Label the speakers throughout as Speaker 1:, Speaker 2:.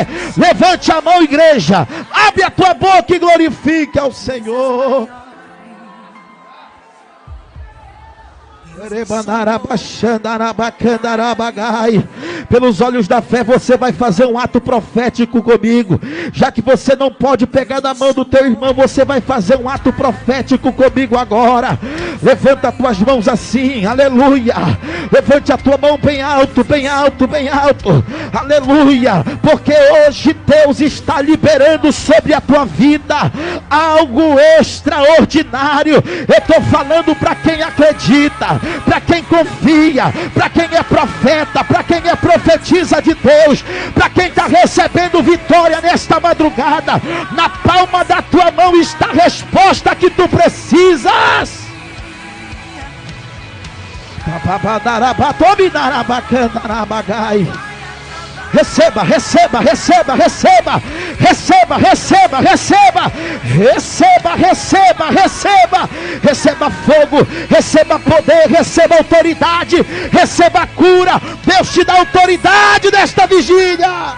Speaker 1: fé. Levante a mão, igreja. Abre a tua boca e glorifique ao Senhor. Pelos olhos da fé você vai fazer um ato profético comigo. Já que você não pode pegar na mão do teu irmão, você vai fazer um ato profético comigo agora. Levanta as tuas mãos assim, aleluia. Levante a tua mão bem alto, bem alto, bem alto, aleluia. Porque hoje Deus está liberando sobre a tua vida algo extraordinário. Eu estou falando para quem acredita, para quem confia, para quem é profeta, para quem é profetiza de Deus, para quem está recebendo vitória nesta madrugada. Na palma da tua mão está a resposta que tu precisas. Receba, receba, receba, receba, receba, receba, receba, receba, receba, receba, receba fogo, receba poder, receba autoridade, receba cura. Deus te dá autoridade nesta vigília.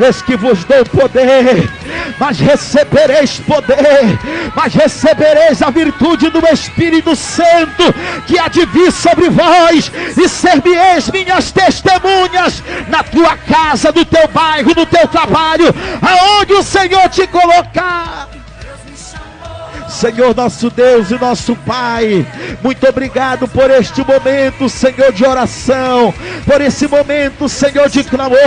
Speaker 1: Eis que vos dou poder, mas recebereis poder, mas recebereis a virtude do Espírito Santo, que há de vir sobre vós, e ser-me-eis minhas testemunhas, na tua casa, no teu bairro, no teu trabalho, aonde o Senhor te colocar. Senhor nosso Deus e nosso Pai, muito obrigado por este momento, Senhor, de oração, por esse momento, Senhor, de clamor,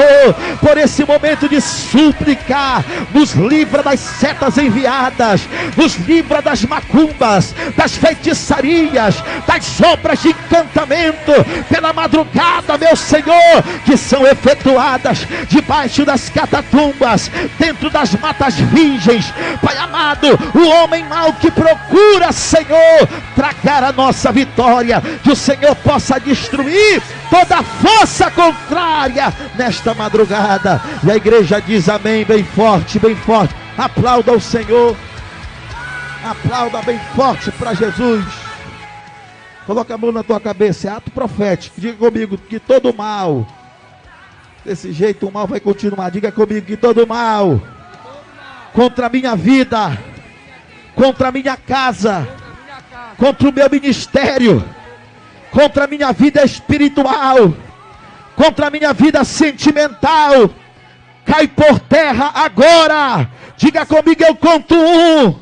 Speaker 1: por esse momento de súplica. Nos livra das setas enviadas, nos livra das macumbas, das feitiçarias, das obras de encantamento pela madrugada, meu Senhor, que são efetuadas debaixo das catatumbas, dentro das matas virgens. Pai amado, o homem mau que procura, Senhor, tragar a nossa vitória, que o Senhor possa destruir toda a força contrária nesta madrugada. E a igreja diz amém, bem forte, bem forte. Aplauda o Senhor, aplauda bem forte para Jesus. Coloca a mão na tua cabeça, é ato profético. Diga comigo que todo mal, desse jeito o mal vai continuar. Diga comigo que todo mal contra a minha vida, contra a minha casa, contra o meu ministério, contra a minha vida espiritual, contra a minha vida sentimental, cai por terra agora. Diga comigo, eu conto um.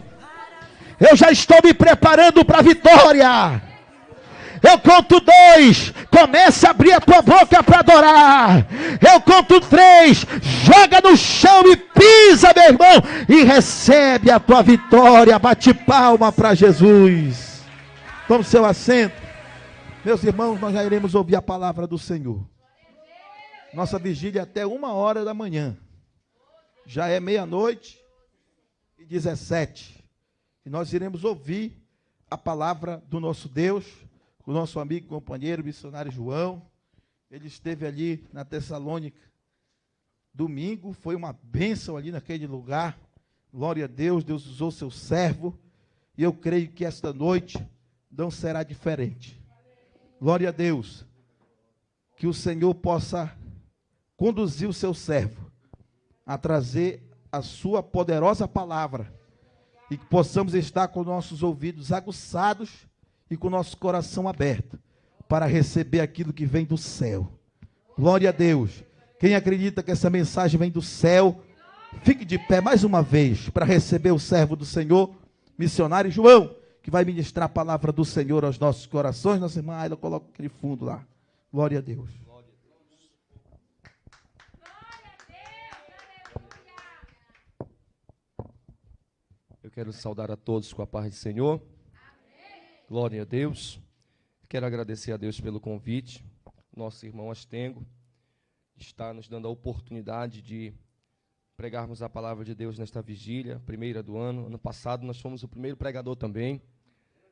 Speaker 1: Eu já estou me preparando para a vitória. Eu conto 2, comece a abrir a tua boca para adorar. Eu conto 3, joga no chão e pisa, meu irmão, e recebe a tua vitória. Bate palma para Jesus. Tome seu assento. Meus irmãos, nós já iremos ouvir a palavra do Senhor. Nossa vigília é até 1h da manhã. Já é 00:17. E nós iremos ouvir a palavra do nosso Deus. O nosso amigo, companheiro, missionário João, ele esteve ali na Tessalônica, domingo, foi uma bênção ali naquele lugar. Glória a Deus, Deus usou seu servo, e eu creio que esta noite não será diferente. Glória a Deus, que o Senhor possa conduzir o seu servo a trazer a sua poderosa palavra, e que possamos estar com nossos ouvidos aguçados e com o nosso coração aberto para receber aquilo que vem do céu. Glória a Deus. Quem acredita que essa mensagem vem do céu, fique de pé mais uma vez para receber o servo do Senhor, missionário João, que vai ministrar a palavra do Senhor aos nossos corações. Nossa irmã Ayla, coloca aquele fundo lá. Glória a Deus.
Speaker 2: Eu quero saudar a todos com a paz do Senhor. Glória a Deus. Quero agradecer a Deus pelo convite. Nosso irmão Astengo está nos dando a oportunidade de pregarmos a palavra de Deus nesta vigília, primeira do ano. Ano passado nós fomos o primeiro pregador também,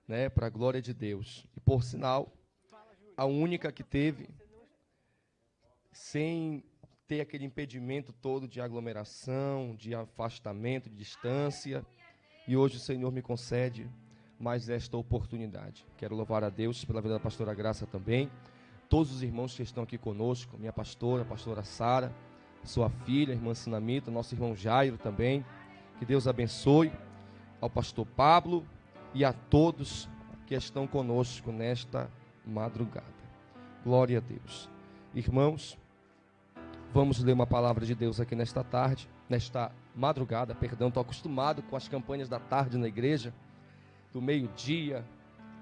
Speaker 2: né, para a glória de Deus. E por sinal, a única que teve, sem ter aquele impedimento todo de aglomeração, de afastamento, de distância. E hoje o Senhor me concede mais esta oportunidade. Quero louvar a Deus pela vida da pastora Graça também, todos os irmãos que estão aqui conosco, minha pastora, a pastora Sara, sua filha, a irmã Sinamita, nosso irmão Jairo também. Que Deus abençoe ao pastor Pablo e a todos que estão conosco nesta madrugada. Glória a Deus. Irmãos, vamos ler uma palavra de Deus aqui nesta madrugada, estou acostumado com as campanhas da tarde na igreja, do meio-dia,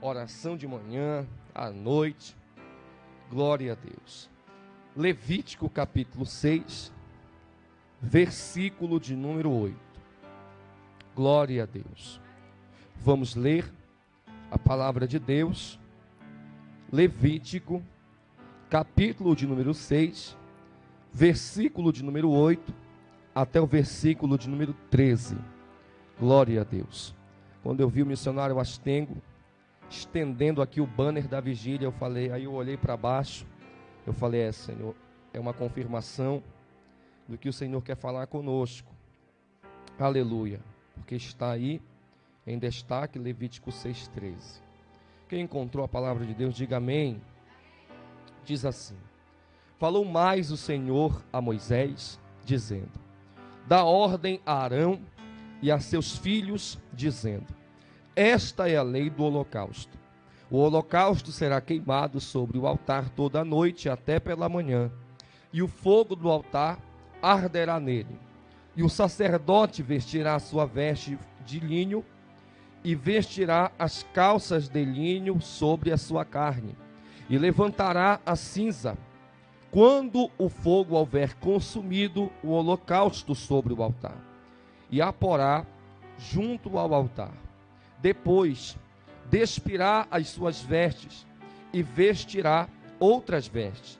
Speaker 2: oração de manhã, à noite. Glória a Deus. Levítico capítulo 6, versículo de número 8. Glória a Deus. Vamos ler a palavra de Deus. Levítico capítulo de número 6, versículo de número 8 até o versículo de número 13. Glória a Deus. Quando eu vi o missionário Astengo estendendo aqui o banner da vigília, aí eu olhei para baixo, eu falei, Senhor, é uma confirmação do que o Senhor quer falar conosco. Aleluia. Porque está aí em destaque Levítico 6:13. Quem encontrou a palavra de Deus, diga amém. Diz assim: falou mais o Senhor a Moisés, dizendo: dá ordem a Arão e a seus filhos, dizendo: esta é a lei do holocausto. O holocausto será queimado sobre o altar toda a noite até pela manhã, e o fogo do altar arderá nele. E o sacerdote vestirá a sua veste de linho e vestirá as calças de linho sobre a sua carne, e levantará a cinza quando o fogo houver consumido o holocausto sobre o altar, e a porá junto ao altar. Depois despirá as suas vestes e vestirá outras vestes,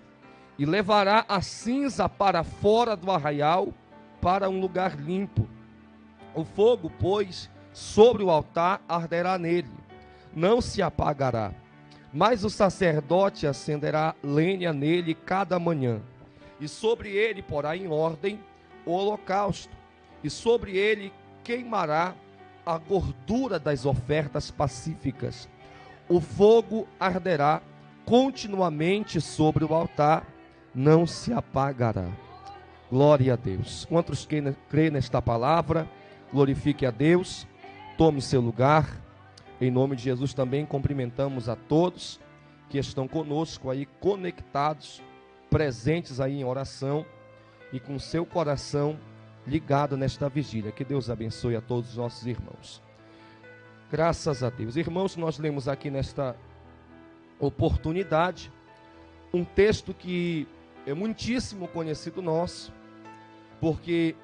Speaker 2: e levará a cinza para fora do arraial, para um lugar limpo. O fogo, pois, sobre o altar arderá nele, não se apagará. Mas o sacerdote acenderá lenha nele cada manhã, e sobre ele porá em ordem o holocausto, e sobre ele queimará a gordura das ofertas pacíficas. O fogo arderá continuamente sobre o altar, não se apagará. Glória a Deus. Quantos creem nesta palavra, glorifique a Deus, tome seu lugar. Em nome de Jesus também cumprimentamos a todos que estão conosco aí, conectados, presentes aí em oração e com seu coração ligado nesta vigília. Que Deus abençoe a todos os nossos irmãos. Graças a Deus. Irmãos, nós lemos aqui nesta oportunidade um texto que é muitíssimo conhecido nosso, porque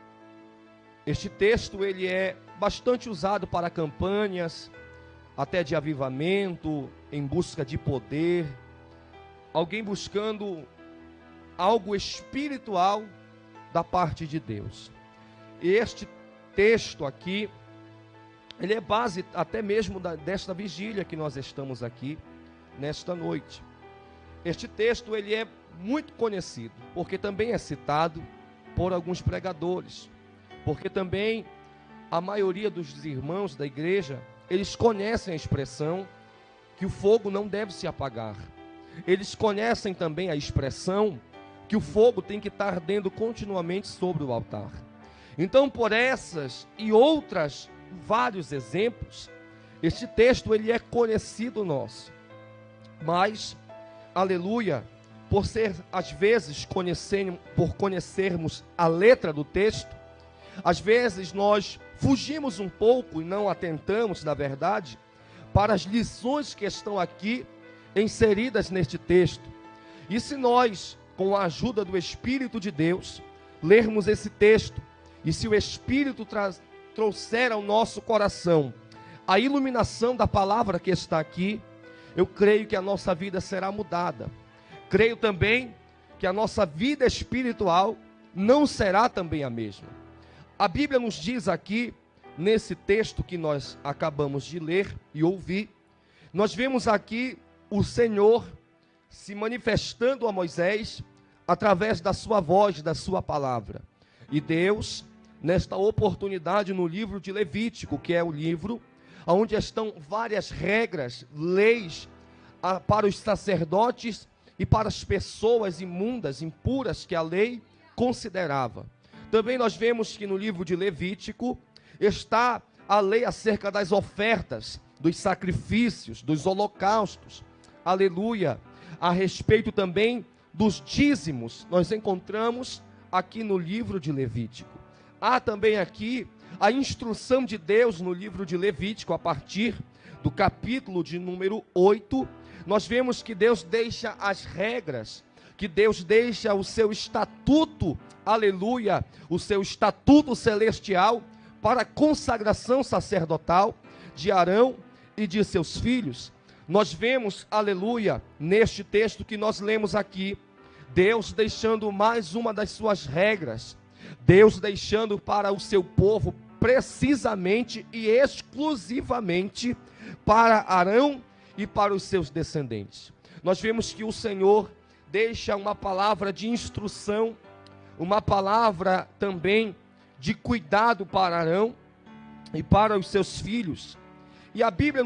Speaker 2: este texto ele é bastante usado para campanhas, até de avivamento, em busca de poder, alguém buscando algo espiritual da parte de Deus. E este texto aqui, ele é base até mesmo desta vigília que nós estamos aqui nesta noite. Este texto ele é muito conhecido, porque também é citado por alguns pregadores, porque também a maioria dos irmãos da igreja, eles conhecem a expressão que o fogo não deve se apagar. Eles conhecem também a expressão que o fogo tem que estar ardendo continuamente sobre o altar. Então, por essas e outras vários exemplos, este texto ele é conhecido nosso. Mas, aleluia, por ser às vezes por conhecermos a letra do texto, às vezes nós fugimos um pouco e não atentamos, na verdade, para as lições que estão aqui inseridas neste texto. E se nós, com a ajuda do Espírito de Deus, lermos esse texto, e se o Espírito trouxer ao nosso coração a iluminação da palavra que está aqui, eu creio que a nossa vida será mudada. Creio também que a nossa vida espiritual não será também a mesma. A Bíblia nos diz aqui, nesse texto que nós acabamos de ler e ouvir, nós vemos aqui o Senhor se manifestando a Moisés através da sua voz, da sua palavra. E Deus, nesta oportunidade no livro de Levítico, que é o livro onde estão várias regras, leis para os sacerdotes e para as pessoas imundas, impuras, que a lei considerava. Também nós vemos que no livro de Levítico está a lei acerca das ofertas, dos sacrifícios, dos holocaustos. Aleluia! A respeito também dos dízimos, nós encontramos aqui no livro de Levítico. Há também aqui a instrução de Deus no livro de Levítico, a partir do capítulo de número 8, nós vemos que Deus deixa as regras, que Deus deixa o seu estatuto, aleluia, o seu estatuto celestial para a consagração sacerdotal de Arão e de seus filhos. Nós vemos, aleluia, neste texto que nós lemos aqui, Deus deixando mais uma das suas regras, Deus deixando para o seu povo precisamente e exclusivamente para Arão e para os seus descendentes. Nós vemos que o Senhor deixa uma palavra de instrução, uma palavra também de cuidado para Arão e para os seus filhos. E a Bíblia,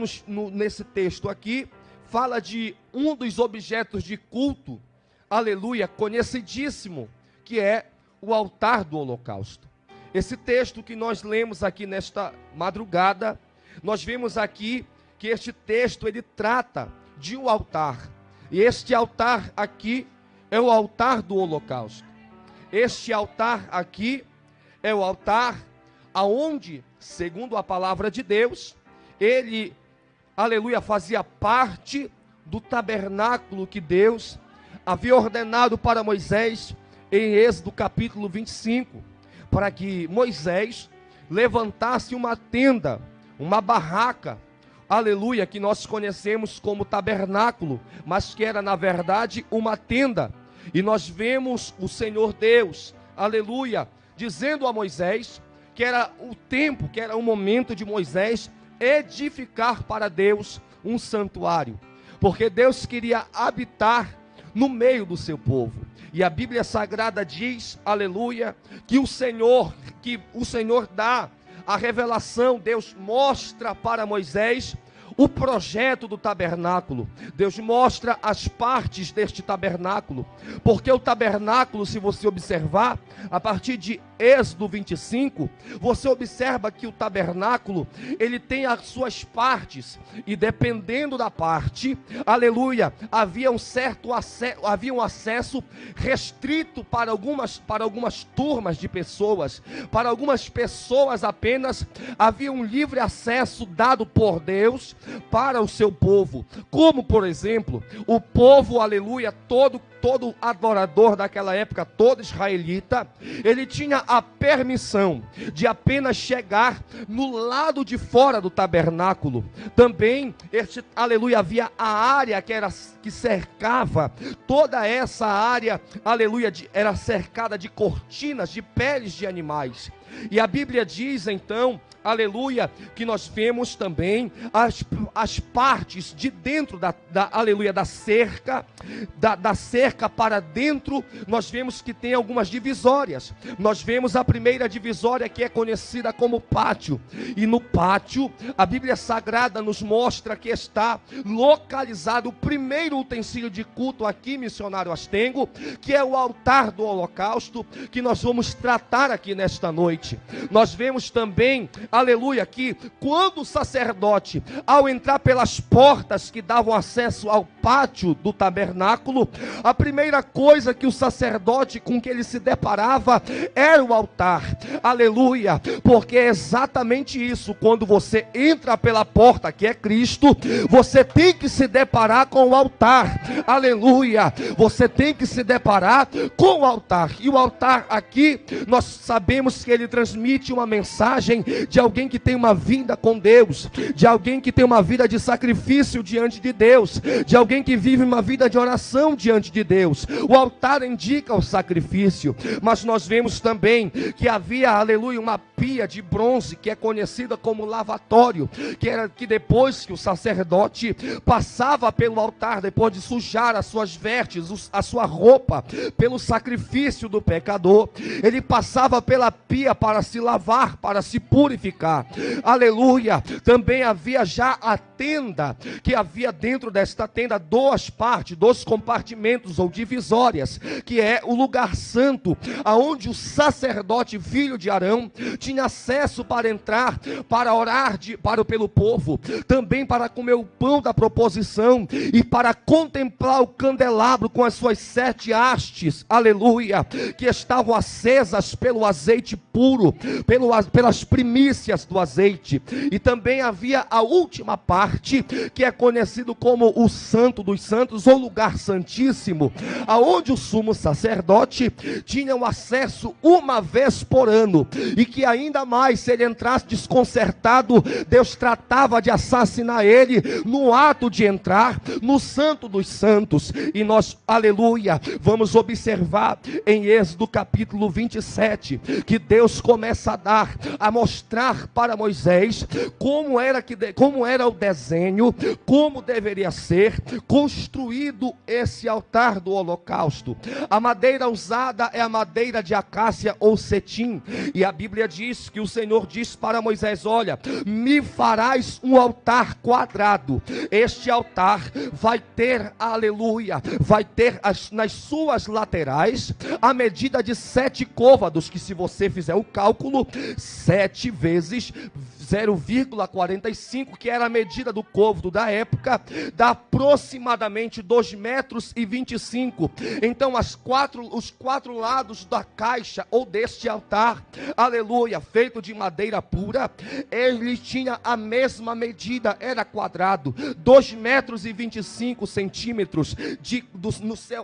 Speaker 2: nesse texto aqui, fala de um dos objetos de culto, aleluia, conhecidíssimo, que é o altar do holocausto. Esse texto que nós lemos aqui nesta madrugada, nós vemos aqui que este texto ele trata de um altar. E este altar aqui é o altar do holocausto. Este altar aqui é o altar aonde, segundo a palavra de Deus, ele, aleluia, fazia parte do tabernáculo que Deus havia ordenado para Moisés em Êxodo capítulo 25, para que Moisés levantasse uma tenda, uma barraca, aleluia, que nós conhecemos como tabernáculo, mas que era na verdade uma tenda. E nós vemos o Senhor Deus, aleluia, dizendo a Moisés que era o tempo, que era o momento de Moisés edificar para Deus um santuário, porque Deus queria habitar no meio do seu povo. E a Bíblia Sagrada diz, aleluia, que o Senhor dá a revelação, Deus mostra para Moisés o projeto do tabernáculo. Deus mostra as partes deste tabernáculo, porque o tabernáculo, se você observar, a partir de Êxodo 25, você observa que o tabernáculo, ele tem as suas partes, e dependendo da parte, aleluia, havia um acesso restrito para algumas turmas de pessoas, para algumas pessoas apenas, havia um livre acesso dado por Deus para o seu povo, como por exemplo, o povo, aleluia, todo adorador daquela época, todo israelita, ele tinha a permissão de apenas chegar no lado de fora do tabernáculo. Também, aleluia, havia a área que cercava, toda essa área, aleluia, era cercada de cortinas, de peles de animais. E a Bíblia diz então, aleluia, que nós vemos também as partes de dentro aleluia, da cerca, da cerca para dentro, nós vemos que tem algumas divisórias. Nós vemos a primeira divisória, que é conhecida como pátio, e no pátio, a Bíblia Sagrada nos mostra que está localizado o primeiro utensílio de culto aqui, missionário Astengo, que é o altar do holocausto, que nós vamos tratar aqui nesta noite. Nós vemos também, aleluia, que quando o sacerdote, ao entrar pelas portas que davam acesso ao pátio do tabernáculo, a primeira coisa que o sacerdote com que ele se deparava era o altar, aleluia, porque é exatamente isso. Quando você entra pela porta, que é Cristo, você tem que se deparar com o altar, aleluia, você tem que se deparar com o altar. E o altar aqui, nós sabemos que ele transmite uma mensagem de alguém que tem uma vida com Deus, de alguém que tem uma vida de sacrifício diante de Deus, de alguém que vive uma vida de oração diante de Deus. O altar indica o sacrifício, mas nós vemos também que havia, aleluia, uma pia de bronze que é conhecida como lavatório, que depois que o sacerdote passava pelo altar, depois de sujar as suas vestes, a sua roupa, pelo sacrifício do pecador, ele passava pela pia para se lavar, para se purificar. Aleluia. Também havia já a tenda, que havia dentro desta tenda duas partes, dois compartimentos ou divisórias, que é o lugar santo, aonde o sacerdote filho de Arão tinha acesso para entrar, para orar pelo povo, também para comer o pão da proposição e para contemplar o candelabro com as suas 7 hastes, aleluia, que estavam acesas pelo azeite puro, pelas primícias do azeite. E também havia a última parte, que é conhecido como o Santo dos Santos, ou lugar santíssimo, aonde o sumo sacerdote tinha o acesso uma vez por ano, e que ainda mais, se ele entrasse desconcertado, Deus tratava de assassinar ele no ato de entrar no Santo dos Santos. E nós, aleluia, vamos observar em Êxodo capítulo 27, que Deus começa a mostrar para Moisés como era o desenho, como deveria ser construído esse altar do holocausto. A madeira usada é a madeira de acácia ou cetim, e a Bíblia diz que o Senhor disse para Moisés: olha, me farás um altar quadrado. Este altar vai ter, aleluia, vai ter nas suas laterais a medida de 7 côvados, que se você fizer o cálculo, 7 vezes 0,45, que era a medida do côvado da época, dá aproximadamente 2,25 metros. Então os quatro lados da caixa ou deste altar, aleluia, feito de madeira pura, ele tinha a mesma medida, era quadrado, 2,25 metros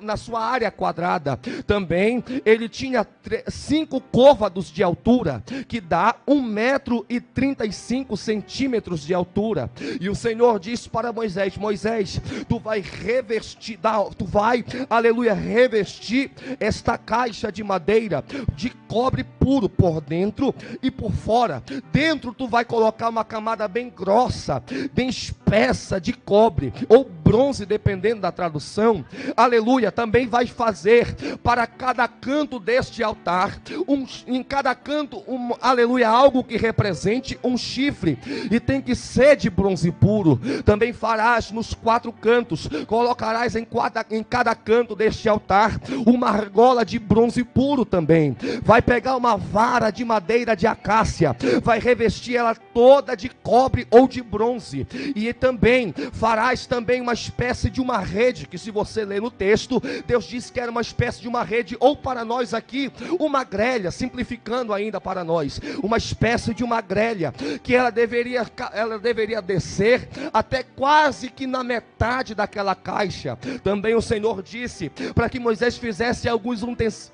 Speaker 2: na sua área quadrada. Também ele tinha 5 côvados de altura, que dá 1,35 centímetros de altura. E o Senhor disse para Moisés: Moisés, tu vai revestir, aleluia, revestir esta caixa de madeira de cobre puro por dentro e por fora. Dentro tu vai colocar uma camada bem grossa, bem espessa de cobre ou bronze, dependendo da tradução. Aleluia. Também vai fazer para cada canto deste altar, em cada canto, aleluia, algo que represente um chifre, e tem que ser de bronze puro. Também farás nos 4 cantos, colocarás em cada canto deste altar uma argola de bronze puro também. Vai pegar uma vara de madeira de acácia, vai revestir ela toda de cobre ou de bronze, e também farás também uma espécie de uma rede, que se você ler no texto, Deus disse que era uma espécie de uma rede, ou para nós aqui, uma grelha, simplificando ainda para nós, uma espécie de uma grelha, que ela deveria descer até quase que na metade daquela caixa. Também o Senhor disse para que Moisés fizesse alguns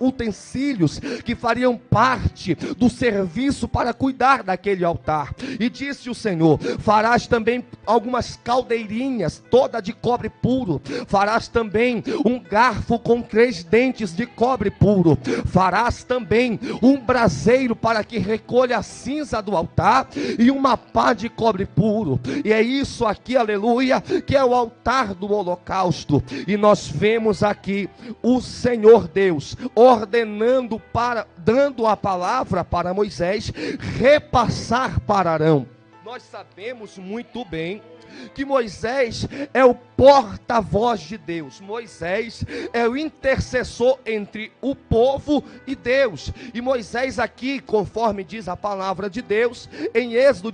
Speaker 2: utensílios que fariam parte do serviço para cuidar daquele altar. E disse o Senhor: farás também algumas caldeirinhas, toda de cobre puro. Farás também um garfo com 3 dentes de cobre puro. Farás também um braseiro para que recolha a cinza do altar, e uma pá de cobre puro. E é isso aqui, aleluia, que é o altar do holocausto. E nós vemos aqui o Senhor Deus ordenando, dando a palavra para Moisés repassar para Arão. Nós sabemos muito bem que Moisés é o porta-voz de Deus. Moisés é o intercessor entre o povo e Deus. E Moisés aqui, conforme diz a palavra de Deus, em Êxodo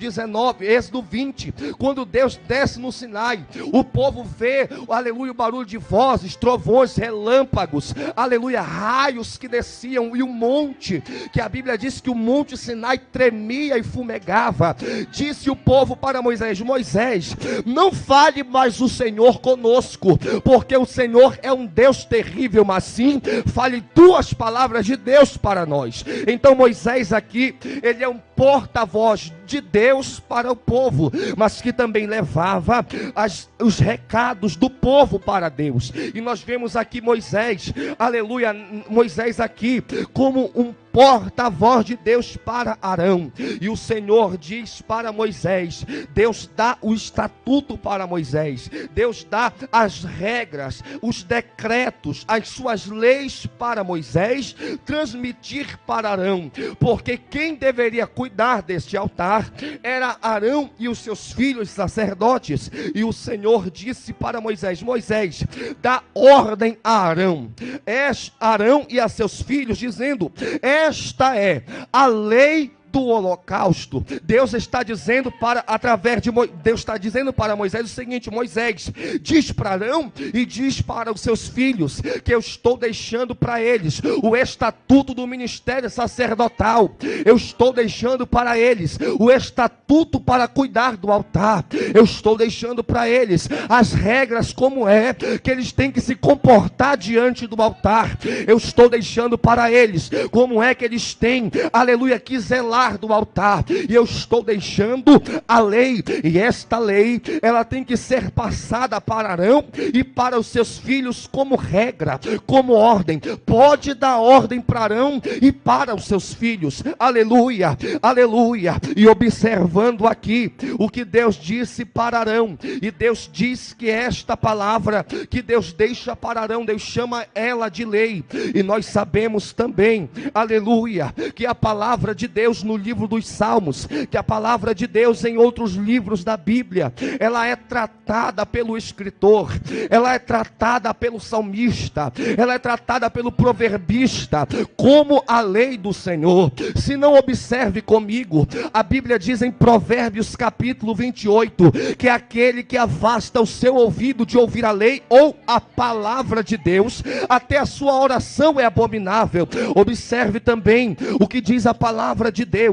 Speaker 2: 20, quando Deus desce no Sinai, o povo vê, aleluia, o barulho de vozes, trovões, relâmpagos, aleluia, raios que desciam, e o monte, que a Bíblia diz que o monte Sinai tremia e fumegava. Disse o povo para Moisés: Moisés, não fale mais o Senhor conosco, porque o Senhor é um Deus terrível, mas sim, fale 2 palavras de Deus para nós. Então Moisés aqui, ele é um porta-voz de Deus para o povo, mas que também levava os recados do povo para Deus. E nós vemos aqui Moisés, aleluia, Moisés aqui como um porta-voz de Deus para Arão. E o Senhor diz para Moisés, Deus dá o estatuto para Moisés, Deus dá as regras, os decretos, as suas leis para Moisés transmitir para Arão, porque quem deveria cuidar deste altar era Arão e os seus filhos sacerdotes. E o Senhor disse para Moisés, Moisés, dá ordem a Arão e a seus filhos, dizendo, esta é a lei do holocausto. Deus está dizendo Deus está dizendo para Moisés o seguinte, Moisés, diz para Arão e diz para os seus filhos que eu estou deixando para eles o estatuto do ministério sacerdotal. Eu estou deixando para eles o estatuto para cuidar do altar. Eu estou deixando para eles as regras, como é que eles têm que se comportar diante do altar. Eu estou deixando para eles como é que eles têm, aleluia, que zelar do altar. E eu estou deixando a lei, e esta lei, ela tem que ser passada para Arão e para os seus filhos como regra, como ordem. Pode dar ordem para Arão e para os seus filhos, aleluia, aleluia. E observando aqui o que Deus disse para Arão, e Deus diz que esta palavra que Deus deixa para Arão, Deus chama ela de lei. E nós sabemos também, aleluia, que a palavra de Deus no livro dos Salmos, que a palavra de Deus em outros livros da Bíblia, ela é tratada pelo escritor, ela é tratada pelo salmista, ela é tratada pelo proverbista como a lei do Senhor. Se não, observe comigo, a Bíblia diz em Provérbios capítulo 28, que aquele que afasta o seu ouvido de ouvir a lei ou a palavra de Deus, até a sua oração é abominável. Observe também o que diz a palavra de Deus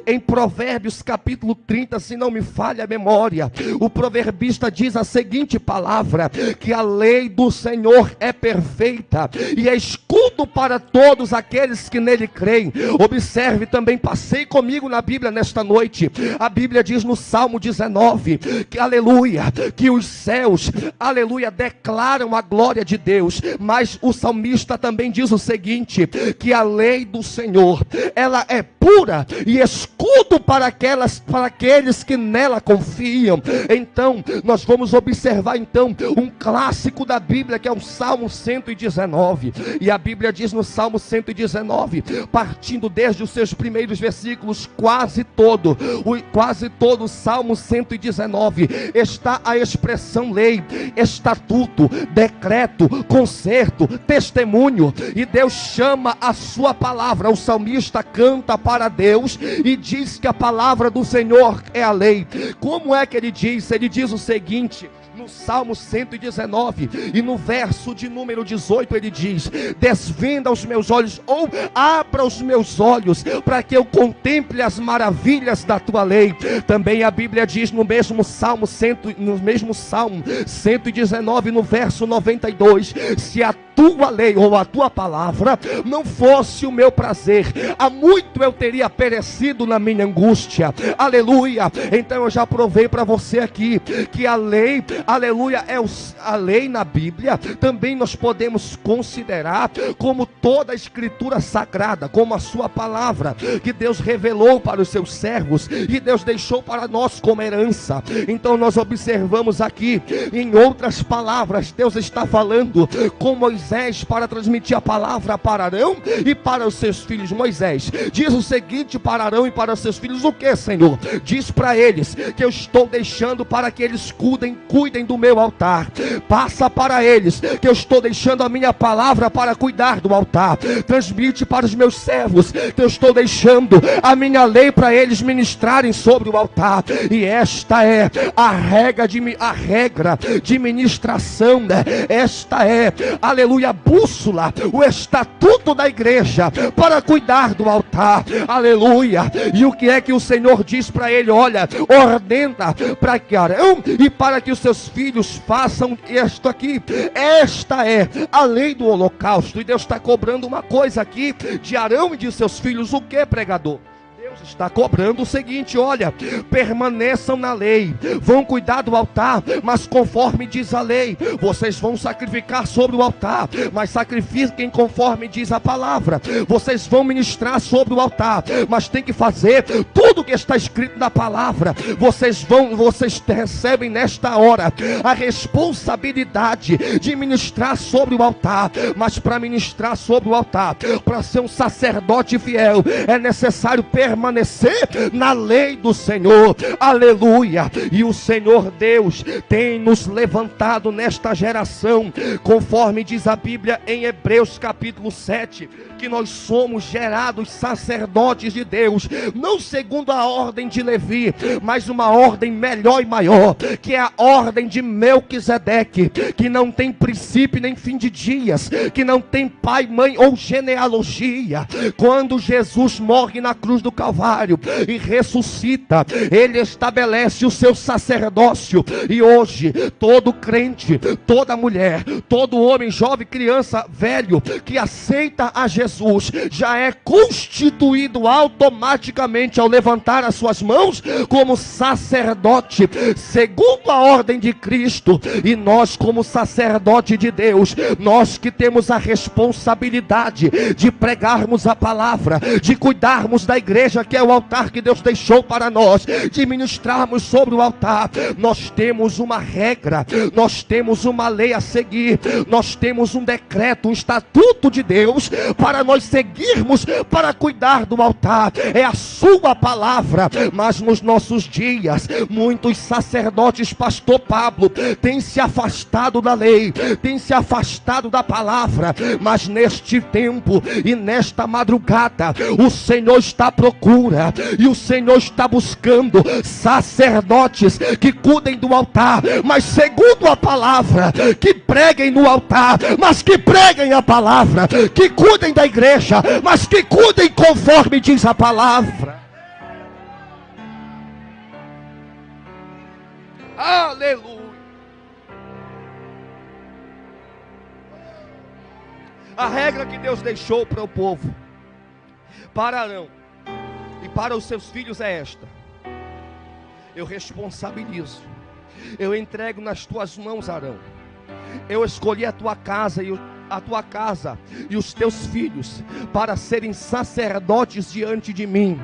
Speaker 2: em Provérbios capítulo 30, se não me falha a memória. O proverbista diz a seguinte palavra, que a lei do Senhor é perfeita e é escudo para todos aqueles que nele creem. Observe também, passei comigo na Bíblia nesta noite, a Bíblia diz no Salmo 19, que aleluia, que os céus, aleluia, declaram a glória de Deus, mas o salmista também diz o seguinte, que a lei do Senhor, ela é pura e escudo para aqueles que nela confiam. Então, nós vamos observar então um clássico da Bíblia, que é o Salmo 119. E a Bíblia diz no Salmo 119, partindo desde os seus primeiros versículos, quase todo o Salmo 119 está a expressão lei, estatuto, decreto, conserto, testemunho. E Deus chama a sua palavra, o salmista canta para Deus e diz que a palavra do Senhor é a lei. Como é que ele diz? Ele diz o seguinte, no Salmo 119 e no verso de número 18, ele diz, desvenda os meus olhos, ou abra os meus olhos, para que eu contemple as maravilhas da tua lei. Também a Bíblia diz no mesmo Salmo 119, no verso 92, se a tua lei ou a tua palavra não fosse o meu prazer, há muito eu teria perecido na minha angústia. Aleluia. Então eu já provei para você aqui que a lei, aleluia, a lei na Bíblia também nós podemos considerar como toda a escritura sagrada, como a sua palavra que Deus revelou para os seus servos e Deus deixou para nós como herança. Então nós observamos aqui, em outras palavras, Deus está falando com Moisés para transmitir a palavra para Arão e para os seus filhos. Moisés diz o seguinte para Arão e para os seus filhos, o que, Senhor? Diz para eles que eu estou deixando para que eles cuidem do meu altar. Passa para eles que eu estou deixando a minha palavra para cuidar do altar. Transmite para os meus servos que eu estou deixando a minha lei para eles ministrarem sobre o altar. E esta é a regra de ministração, né? Esta é, aleluia, a bússola, o estatuto da igreja para cuidar do altar. Aleluia. E o que é que o Senhor diz para ele? Olha, ordena para que Arão e para que os seus filhos façam isto aqui. Esta é a lei do holocausto. E Deus está cobrando uma coisa aqui de Arão e de seus filhos. O que, pregador? Deus está cobrando o seguinte: olha, permaneçam na lei, vão cuidar do altar, mas conforme diz a lei. Vocês vão sacrificar sobre o altar, mas sacrifiquem conforme diz a palavra. Vocês vão ministrar sobre o altar, mas tem que fazer tudo o que está escrito na palavra. Vocês recebem nesta hora a responsabilidade de ministrar sobre o altar, mas para ministrar sobre o altar, para ser um sacerdote fiel, é necessário permanecer na lei do Senhor. Aleluia! E o Senhor Deus tem nos levantado nesta geração, conforme diz a Bíblia em Hebreus capítulo 7, que nós somos gerados sacerdotes de Deus, não segundo a ordem de Levi, mas uma ordem melhor e maior, que é a ordem de Melquisedeque, que não tem princípio nem fim de dias, que não tem pai, mãe ou genealogia. Quando Jesus morre na cruz do Calvário e ressuscita, ele estabelece o seu sacerdócio, e hoje todo crente, toda mulher, todo homem, jovem, criança, velho, que aceita a Jesus, já é constituído automaticamente ao levantar as suas mãos como sacerdote, segundo a ordem de Cristo. E nós, como sacerdote de Deus, nós que temos a responsabilidade de pregarmos a palavra, de cuidarmos da igreja, que é o altar que Deus deixou para nós, de ministrarmos sobre o altar, nós temos uma regra, nós temos uma lei a seguir, nós temos um decreto, um estatuto de Deus para nós seguirmos, para cuidar do altar. É a sua palavra. Mas nos nossos dias, muitos sacerdotes, pastor Pablo, têm se afastado da lei, têm se afastado da palavra. Mas neste tempo e nesta madrugada, o Senhor está à procura, e o Senhor está buscando sacerdotes que cuidem do altar, mas segundo a palavra, que preguem no altar, mas que preguem a palavra, que cuidem da igreja, mas que cuidem conforme diz a palavra. Aleluia. A regra que Deus deixou para o povo, para Arão e para os seus filhos, é esta: eu responsabilizo, eu entrego nas tuas mãos, Arão. Eu escolhi a tua casa e os teus filhos para serem sacerdotes diante de mim,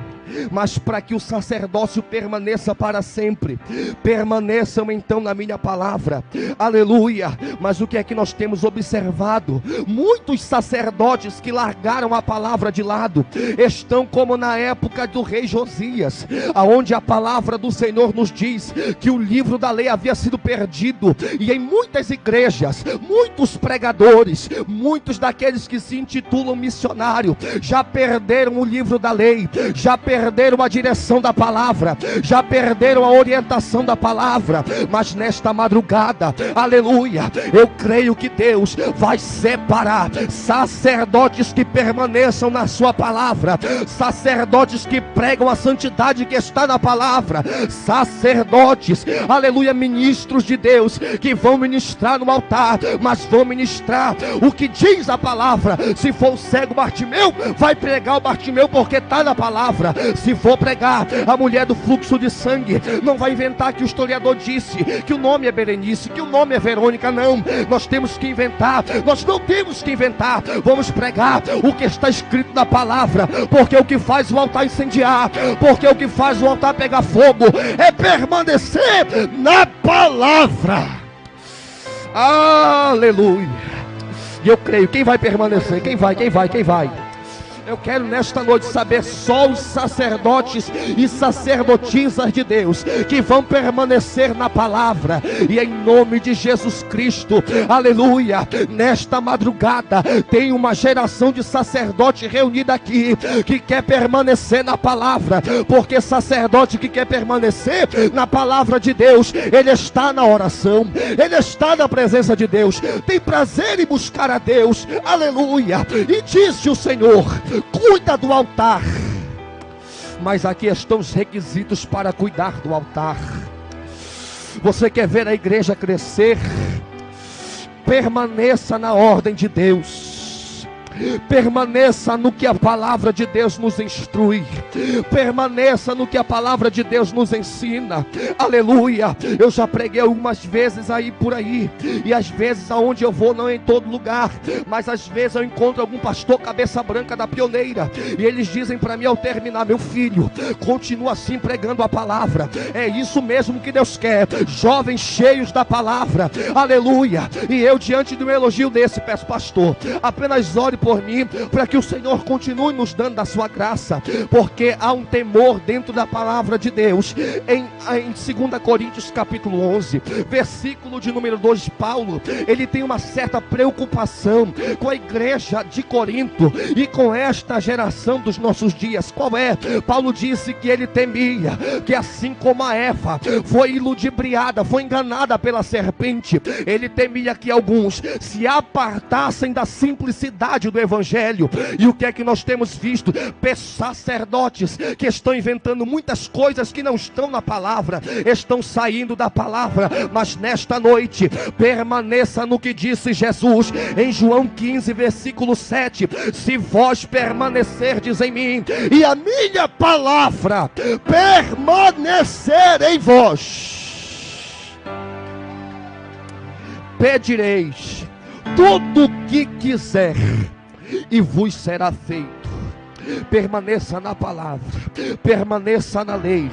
Speaker 2: mas para que o sacerdócio permaneça para sempre, permaneçam então na minha palavra. Aleluia. Mas o que é que nós temos observado? Muitos sacerdotes que largaram a palavra de lado estão como na época do rei Josias, aonde a palavra do Senhor nos diz que o livro da lei havia sido perdido, e em muitas igrejas, muitos pregadores, muitos daqueles que se intitulam missionário, já perderam o livro da lei, já perderam a direção da palavra, já perderam a orientação da palavra. Mas nesta madrugada, aleluia, eu creio que Deus vai separar sacerdotes que permaneçam na sua palavra, sacerdotes que pregam a santidade que está na palavra, sacerdotes, aleluia, ministros de Deus, que vão ministrar no altar, mas vão ministrar o que diz a palavra. Se for o cego Bartimeu, vai pregar o Bartimeu porque está na palavra. Se for pregar a mulher do fluxo de sangue, não vai inventar que o historiador disse que o nome é Berenice, que o nome é Verônica. Não, nós temos que inventar, nós não temos que inventar. Vamos pregar o que está escrito na palavra, porque o que faz o altar incendiar, porque o que faz o altar pegar fogo é permanecer na palavra. Aleluia. E eu creio, quem vai permanecer? Quem vai? Eu quero nesta noite saber só os sacerdotes e sacerdotisas de Deus que vão permanecer na palavra. E em nome de Jesus Cristo, aleluia, nesta madrugada tem uma geração de sacerdote reunida aqui que quer permanecer na palavra, porque sacerdote que quer permanecer na palavra de Deus, ele está na oração, ele está na presença de Deus, tem prazer em buscar a Deus, aleluia. E disse o Senhor: cuida do altar. Mas aqui estão os requisitos para cuidar do altar. Você quer ver a igreja crescer? Permaneça na ordem de Deus. Permaneça no que a palavra de Deus nos instrui. Permaneça no que a palavra de Deus nos ensina. Aleluia. Eu já preguei algumas vezes aí por aí, e às vezes aonde eu vou, não é em todo lugar, mas às vezes eu encontro algum pastor cabeça branca da Pioneira, e eles dizem para mim ao terminar: meu filho, continua assim pregando a palavra. É isso mesmo que Deus quer, jovens cheios da palavra. Aleluia. E eu, diante de um elogio desse, peço: pastor, apenas ore por mim, para que o Senhor continue nos dando da sua graça, porque há um temor dentro da palavra de Deus. Em 2 Coríntios capítulo 11, versículo de número 2, Paulo, ele tem uma certa preocupação com a igreja de Corinto e com esta geração dos nossos dias. Qual é? Paulo disse que ele temia que, assim como a Eva foi ludibriada, foi enganada pela serpente, ele temia que alguns se apartassem da simplicidade do evangelho. E o que é que nós temos visto? Sacerdotes que estão inventando muitas coisas que não estão na palavra, estão saindo da palavra. Mas nesta noite, permaneça no que disse Jesus em João 15, versículo 7: se vós permanecerdes em mim e a minha palavra permanecer em vós, pedireis tudo o que quiser e vos será feito. Permaneça na palavra, permaneça na lei,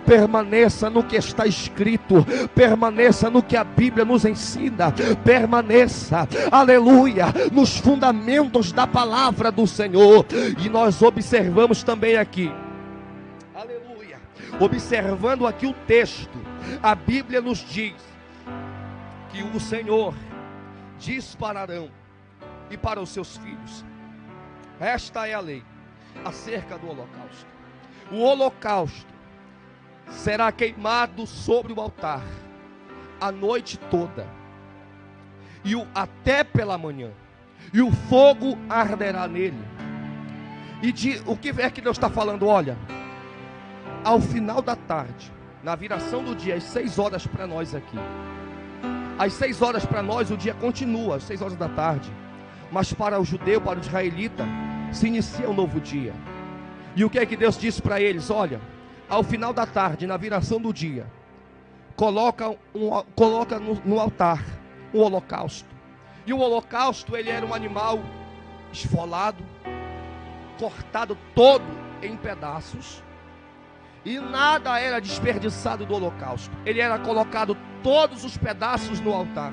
Speaker 2: permaneça no que está escrito, permaneça no que a Bíblia nos ensina, permaneça, aleluia, nos fundamentos da palavra do Senhor. E nós observamos também aqui, aleluia, observando aqui o texto, a Bíblia nos diz que o Senhor diz para Arão e para os seus filhos: esta é a lei acerca do holocausto. O holocausto será queimado sobre o altar a noite toda, e até pela manhã, e o fogo arderá nele. E o que é que Deus está falando? Olha, ao final da tarde, na viração do dia, às 6 horas para nós aqui, às 6 horas para nós o dia continua, às 6 horas da tarde, mas para o judeu, para o israelita, se inicia um novo dia. E o que é que Deus disse para eles? Olha, ao final da tarde, na viração do dia, coloca no altar um holocausto. E o holocausto, ele era um animal esfolado, cortado todo em pedaços, e nada era desperdiçado do holocausto. Ele era colocado todos os pedaços no altar.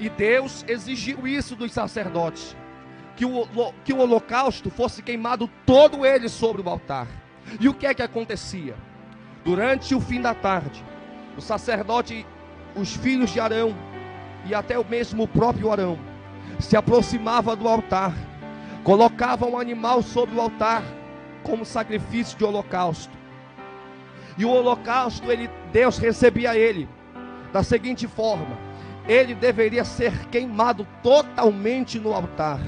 Speaker 2: E Deus exigiu isso dos sacerdotes, que o holocausto fosse queimado todo ele sobre o altar. E o que é que acontecia? Durante o fim da tarde, o sacerdote, os filhos de Arão, e até mesmo o próprio Arão, se aproximava do altar, colocava um animal sobre o altar, como sacrifício de holocausto. E o holocausto, Deus recebia ele da seguinte forma: ele deveria ser queimado totalmente no altar.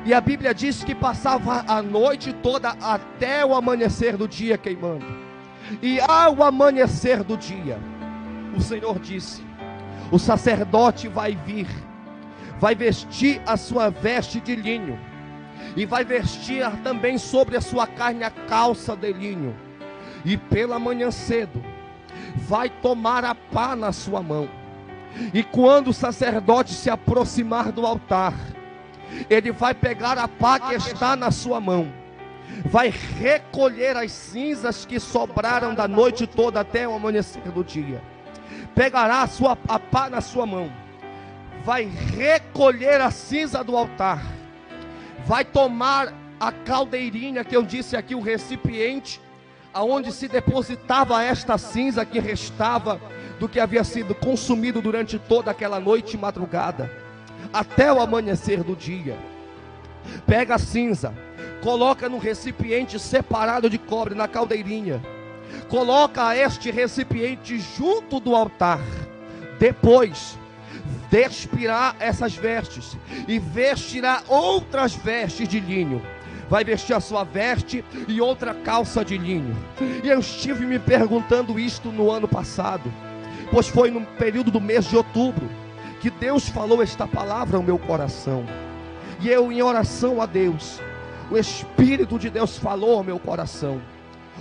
Speaker 2: E a Bíblia diz que passava a noite toda até o amanhecer do dia queimando. E ao amanhecer do dia, o Senhor disse: o sacerdote vai vir, vai vestir a sua veste de linho, e vai vestir também sobre a sua carne a calça de linho, e pela manhã cedo vai tomar a pá na sua mão. E quando o sacerdote se aproximar do altar, ele vai pegar a pá que está na sua mão, vai recolher as cinzas que sobraram da noite toda até o amanhecer do dia. Pegará a pá na sua mão, vai recolher a cinza do altar, vai tomar a caldeirinha que eu disse aqui, o recipiente aonde se depositava esta cinza que restava do que havia sido consumido durante toda aquela noite e madrugada, até o amanhecer do dia. Pega a cinza, coloca no recipiente separado de cobre, na caldeirinha, coloca este recipiente junto do altar. Depois despirá essas vestes e vestirá outras vestes de linho. Vai vestir a sua veste e outra calça de linho. E eu estive me perguntando isto no ano passado, pois foi no período do mês de outubro que Deus falou esta palavra ao meu coração. E eu, em oração a Deus, o Espírito de Deus falou ao meu coração.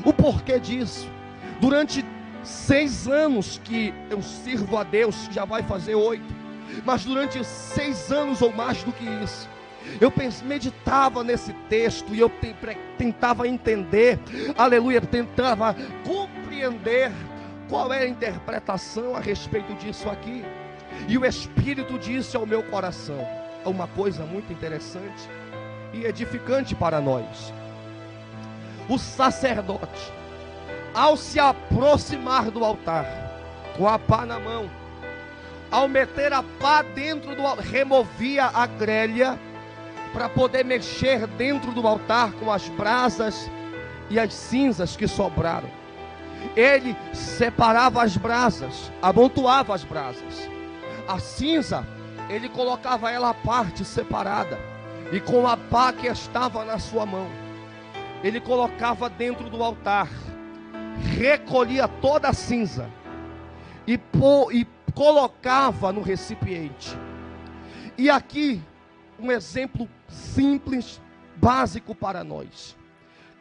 Speaker 2: O porquê disso? Durante 6 anos que eu sirvo a Deus, já vai fazer 8, mas durante 6 anos ou mais do que isso, eu meditava nesse texto e eu tentava entender, aleluia, tentava compreender qual é a interpretação a respeito disso aqui. E o Espírito disse ao meu coração uma coisa muito interessante e edificante para nós. O sacerdote, ao se aproximar do altar, com a pá na mão, ao meter a pá dentro do altar, removia a grelha para poder mexer dentro do altar com as brasas e as cinzas que sobraram. Ele separava as brasas, amontoava as brasas. A cinza, ele colocava ela à parte, separada, e com a pá que estava na sua mão, ele colocava dentro do altar, recolhia toda a cinza e colocava no recipiente. E aqui um exemplo simples, básico para nós.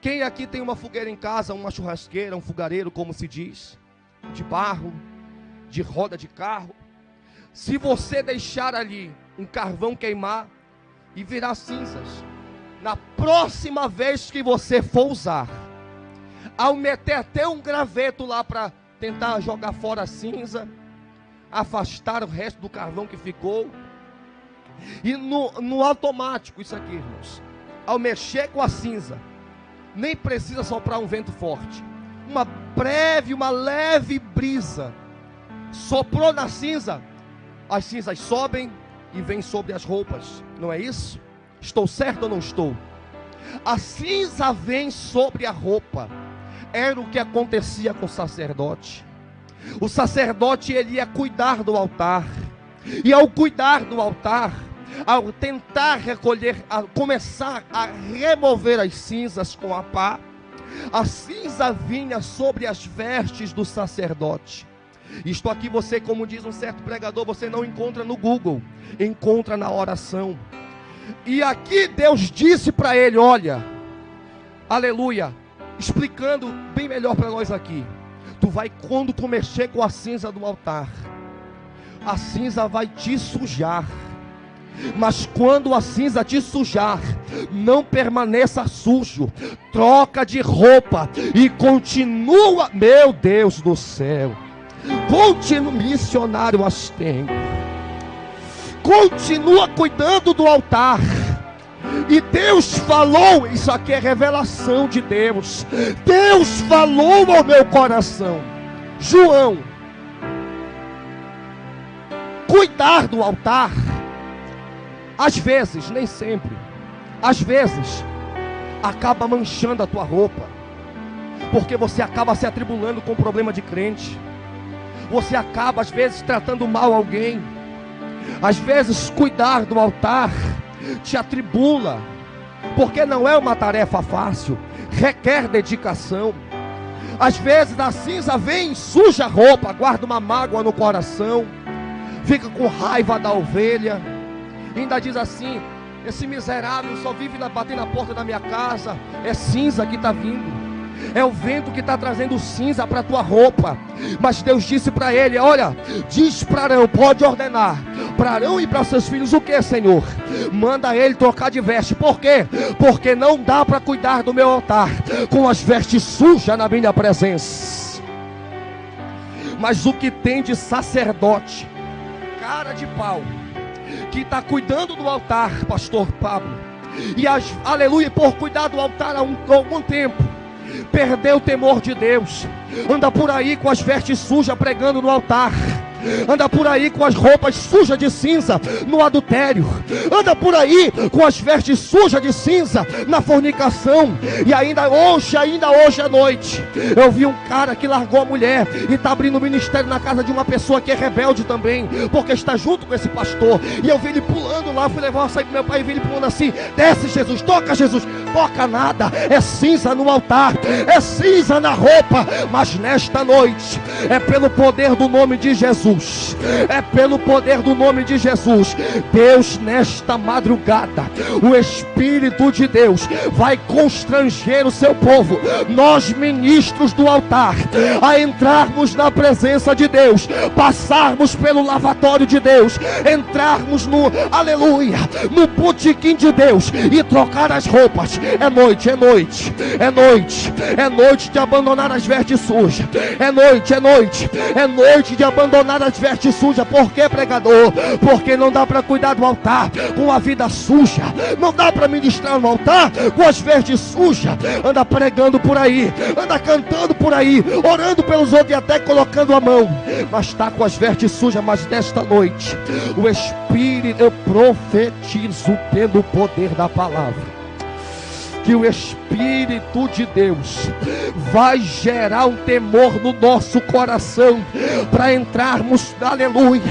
Speaker 2: Quem aqui tem uma fogueira em casa, uma churrasqueira, um fogareiro, como se diz, de barro, de roda de carro? Se você deixar ali um carvão queimar e virar cinzas, na próxima vez que você for usar, ao meter até um graveto lá para tentar jogar fora a cinza, afastar o resto do carvão que ficou, e no automático, isso aqui, irmãos, ao mexer com a cinza, nem precisa soprar um vento forte, uma leve brisa soprou na cinza, as cinzas sobem e vêm sobre as roupas, não é isso? Estou certo ou não estou? A cinza vem sobre a roupa. Era o que acontecia com o sacerdote. O sacerdote, ele ia cuidar do altar, e ao cuidar do altar, ao tentar recolher, a começar a remover as cinzas com a pá, a cinza vinha sobre as vestes do sacerdote. Isto aqui você, como diz um certo pregador, você não encontra no Google, encontra na oração. E aqui Deus disse para ele, olha, aleluia, explicando bem melhor para nós aqui. Tu vai, quando tu mexer com a cinza do altar, a cinza vai te sujar. Mas quando a cinza te sujar, não permaneça sujo. Troca de roupa e continua, meu Deus do céu, continua, missionário Astengo, continua cuidando do altar. E Deus falou, isso aqui é revelação de Deus. Deus falou ao meu coração, João, cuidar do altar, às vezes, nem sempre, às vezes, acaba manchando a tua roupa, porque você acaba se atribulando com problema de crente. Você acaba, às vezes, tratando mal alguém. Às vezes, cuidar do altar te atribula, porque não é uma tarefa fácil, requer dedicação. Às vezes a cinza vem, suja a roupa, guarda uma mágoa no coração, fica com raiva da ovelha, ainda diz assim, esse miserável só vive batendo na porta da minha casa. É cinza que está vindo, é o vento que está trazendo cinza para a tua roupa. Mas Deus disse para ele, olha, diz para Arão, pode ordenar para Arão e para seus filhos o que, Senhor? Manda ele trocar de veste. Por quê? Porque não dá para cuidar do meu altar com as vestes sujas na minha presença. Mas o que tem de sacerdote, cara de pau, que está cuidando do altar, pastor Pablo, e aleluia, por cuidar do altar há algum tempo, perdeu o temor de Deus, anda por aí com as vestes sujas pregando no altar, anda por aí com as roupas sujas de cinza no adultério, anda por aí com as vestes sujas de cinza na fornicação. E ainda hoje à noite, eu vi um cara que largou a mulher e está abrindo ministério na casa de uma pessoa que é rebelde também, porque está junto com esse pastor. E eu vi ele pulando lá, fui levar a sair com meu pai e vi ele pulando assim, desce Jesus, toca nada, é cinza no altar, é cinza na roupa. Mas nesta noite, é pelo poder do nome de Jesus,
Speaker 1: Jesus, é pelo poder do nome de Jesus. Deus, nesta madrugada, o Espírito de Deus vai constranger o seu povo, nós ministros do altar, a entrarmos na presença de Deus, passarmos pelo lavatório de Deus, entrarmos no, aleluia, no botequim de Deus e trocar as roupas. É noite, é noite, é noite, é noite de abandonar as vestes sujas. É noite, é noite, é noite de abandonar as vestes sujas. Por que, pregador? Porque não dá para cuidar do altar com a vida suja, não dá para ministrar no altar com as vestes sujas. Anda pregando por aí, anda cantando por aí, orando pelos outros e até colocando a mão, mas está com as vestes sujas. Mas nesta noite, o Espírito, eu profetizo pelo poder da palavra, que o Espírito de Deus vai gerar um temor no nosso coração, para entrarmos, aleluia,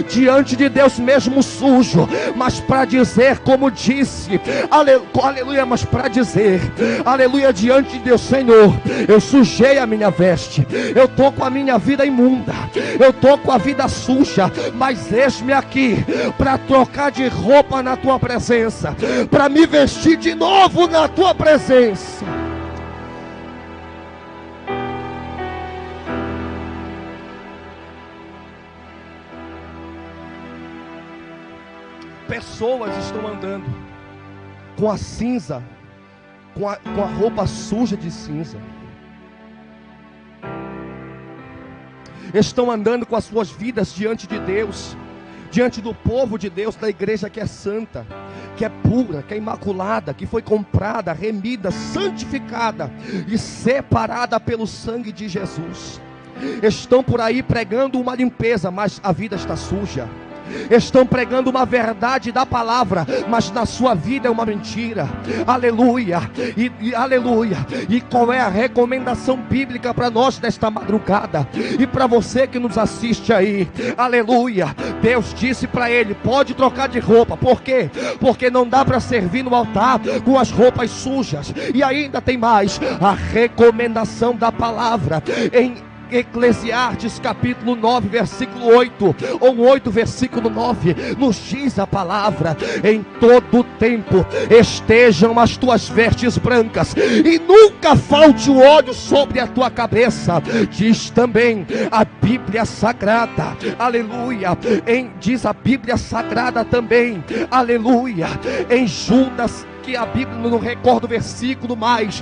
Speaker 1: diante de Deus mesmo sujo, mas para dizer, como disse, aleluia, mas para dizer, aleluia, diante de Deus: Senhor, eu sujei a minha veste, eu estou com a minha vida imunda, eu estou com a vida suja, mas eis-me aqui para trocar de roupa na tua presença, para me vestir de novo na tua presença. Pessoas estão andando com a cinza, com a roupa suja de cinza. Estão andando com as suas vidas diante de Deus, diante do povo de Deus, da igreja que é santa, que é pura, que é imaculada, que foi comprada, remida, santificada e separada pelo sangue de Jesus. Estão por aí pregando uma limpeza, mas a vida está suja. Estão pregando uma verdade da palavra, mas na sua vida é uma mentira. Aleluia, aleluia. E qual é a recomendação bíblica para nós nesta madrugada? E para você que nos assiste aí, aleluia, Deus disse para ele: pode trocar de roupa. Por quê? Porque não dá para servir no altar com as roupas sujas. E ainda tem mais, a recomendação da palavra em Eclesiastes capítulo 9 versículo 8, ou 8 versículo 9, nos diz a palavra: em todo tempo estejam as tuas vestes brancas, e nunca falte o óleo sobre a tua cabeça. Diz também a Bíblia Sagrada, aleluia, diz a Bíblia Sagrada também, aleluia, em Judas, que a Bíblia, não recordo o versículo, mas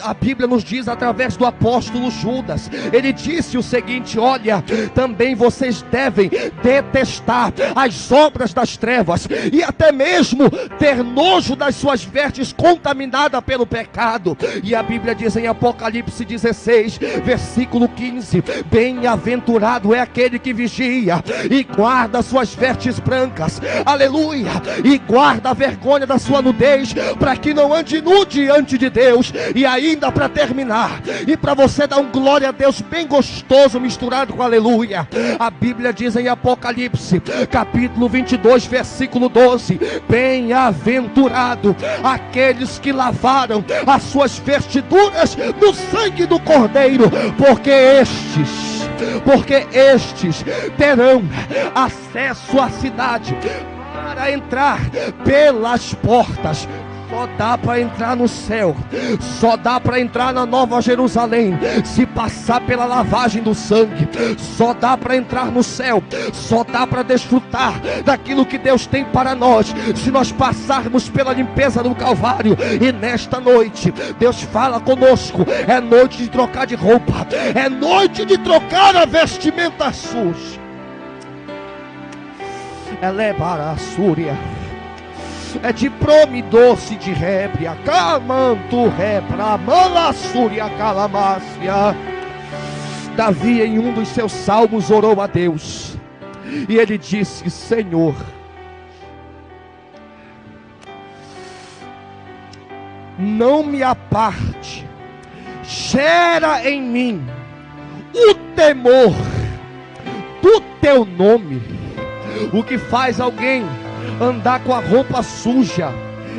Speaker 1: a Bíblia nos diz através do apóstolo Judas, ele disse o seguinte: olha, também vocês devem detestar as obras das trevas, e até mesmo ter nojo das suas vestes contaminadas pelo pecado. E a Bíblia diz em Apocalipse 16 versículo 15: bem-aventurado é aquele que vigia e guarda suas vestes brancas, aleluia, e guarda a vergonha da sua nudez, para que não ande nu diante de Deus. E ainda para terminar, e para você dar um glória a Deus bem gostoso misturado com aleluia, a Bíblia diz em Apocalipse capítulo 22 versículo 12: bem-aventurado aqueles que lavaram as suas vestiduras no sangue do Cordeiro, porque estes terão acesso à cidade para entrar pelas portas. Só dá para entrar no céu, só dá para entrar na Nova Jerusalém se passar pela lavagem do sangue. Só dá para entrar no céu, só dá para desfrutar daquilo que Deus tem para nós se nós passarmos pela limpeza do Calvário. E nesta noite Deus fala conosco: é noite de trocar de roupa, é noite de trocar a vestimenta suja. Elebara a súria, é de prome doce de rébria, camanto rebra, malassúria calamácia. Davi, em um dos seus salmos, orou a Deus, e ele disse: Senhor, não me aparte, gera em mim o temor do teu nome. O que faz alguém andar com a roupa suja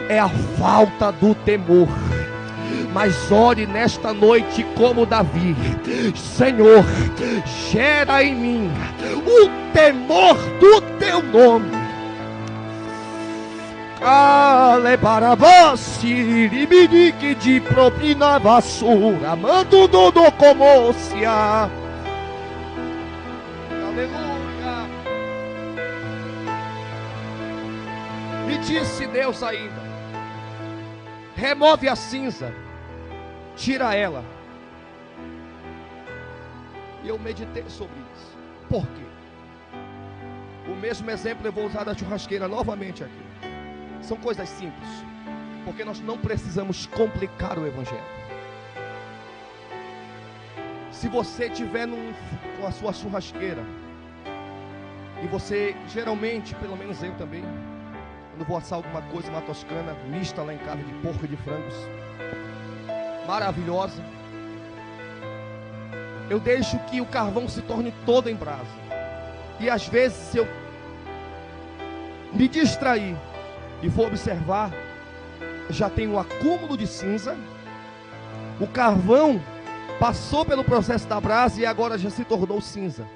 Speaker 1: é a falta do temor. Mas ore nesta noite como Davi: Senhor, gera em mim o temor do teu nome. Alebarabasi, libinique de propina vassoura, mando do comócia. Aleluia. Me disse Deus ainda: remove a cinza, tira ela. E eu meditei sobre isso. Por quê? O mesmo exemplo eu vou usar da churrasqueira novamente aqui. São coisas simples, porque nós não precisamos complicar o evangelho. Se você estiver com a sua churrasqueira, e você geralmente, pelo menos eu também, quando vou assar alguma coisa, uma toscana mista lá em casa de porco e de frangos, maravilhosa, eu deixo que o carvão se torne todo em brasa. E às vezes, se eu me distrair e for observar, já tem um acúmulo de cinza. O carvão passou pelo processo da brasa e agora já se tornou cinza.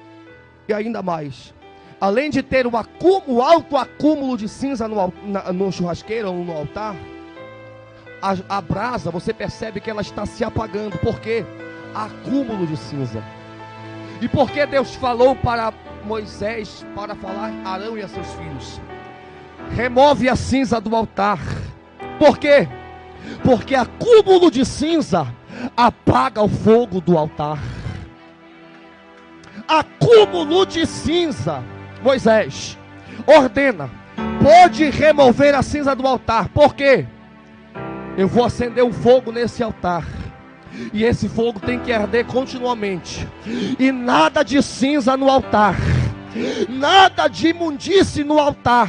Speaker 1: E ainda mais, além de ter um alto acúmulo de cinza no churrasqueiro ou no altar, a brasa, você percebe que ela está se apagando. Por quê? Acúmulo de cinza. E por que Deus falou para Moisés, para falar a Arão e a seus filhos: remove a cinza do altar? Por quê? Porque acúmulo de cinza apaga o fogo do altar. Acúmulo de cinza. Moisés ordena: pode remover a cinza do altar. Por quê? Eu vou acender um fogo nesse altar, e esse fogo tem que arder continuamente. E nada de cinza no altar, nada de imundície no altar.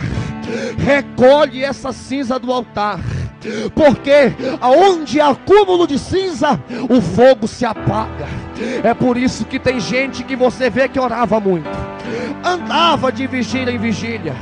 Speaker 1: Recolhe essa cinza do altar, porque aonde há acúmulo de cinza, o fogo se apaga. É por isso que tem gente que você vê que orava muito, andava de vigília em vigília,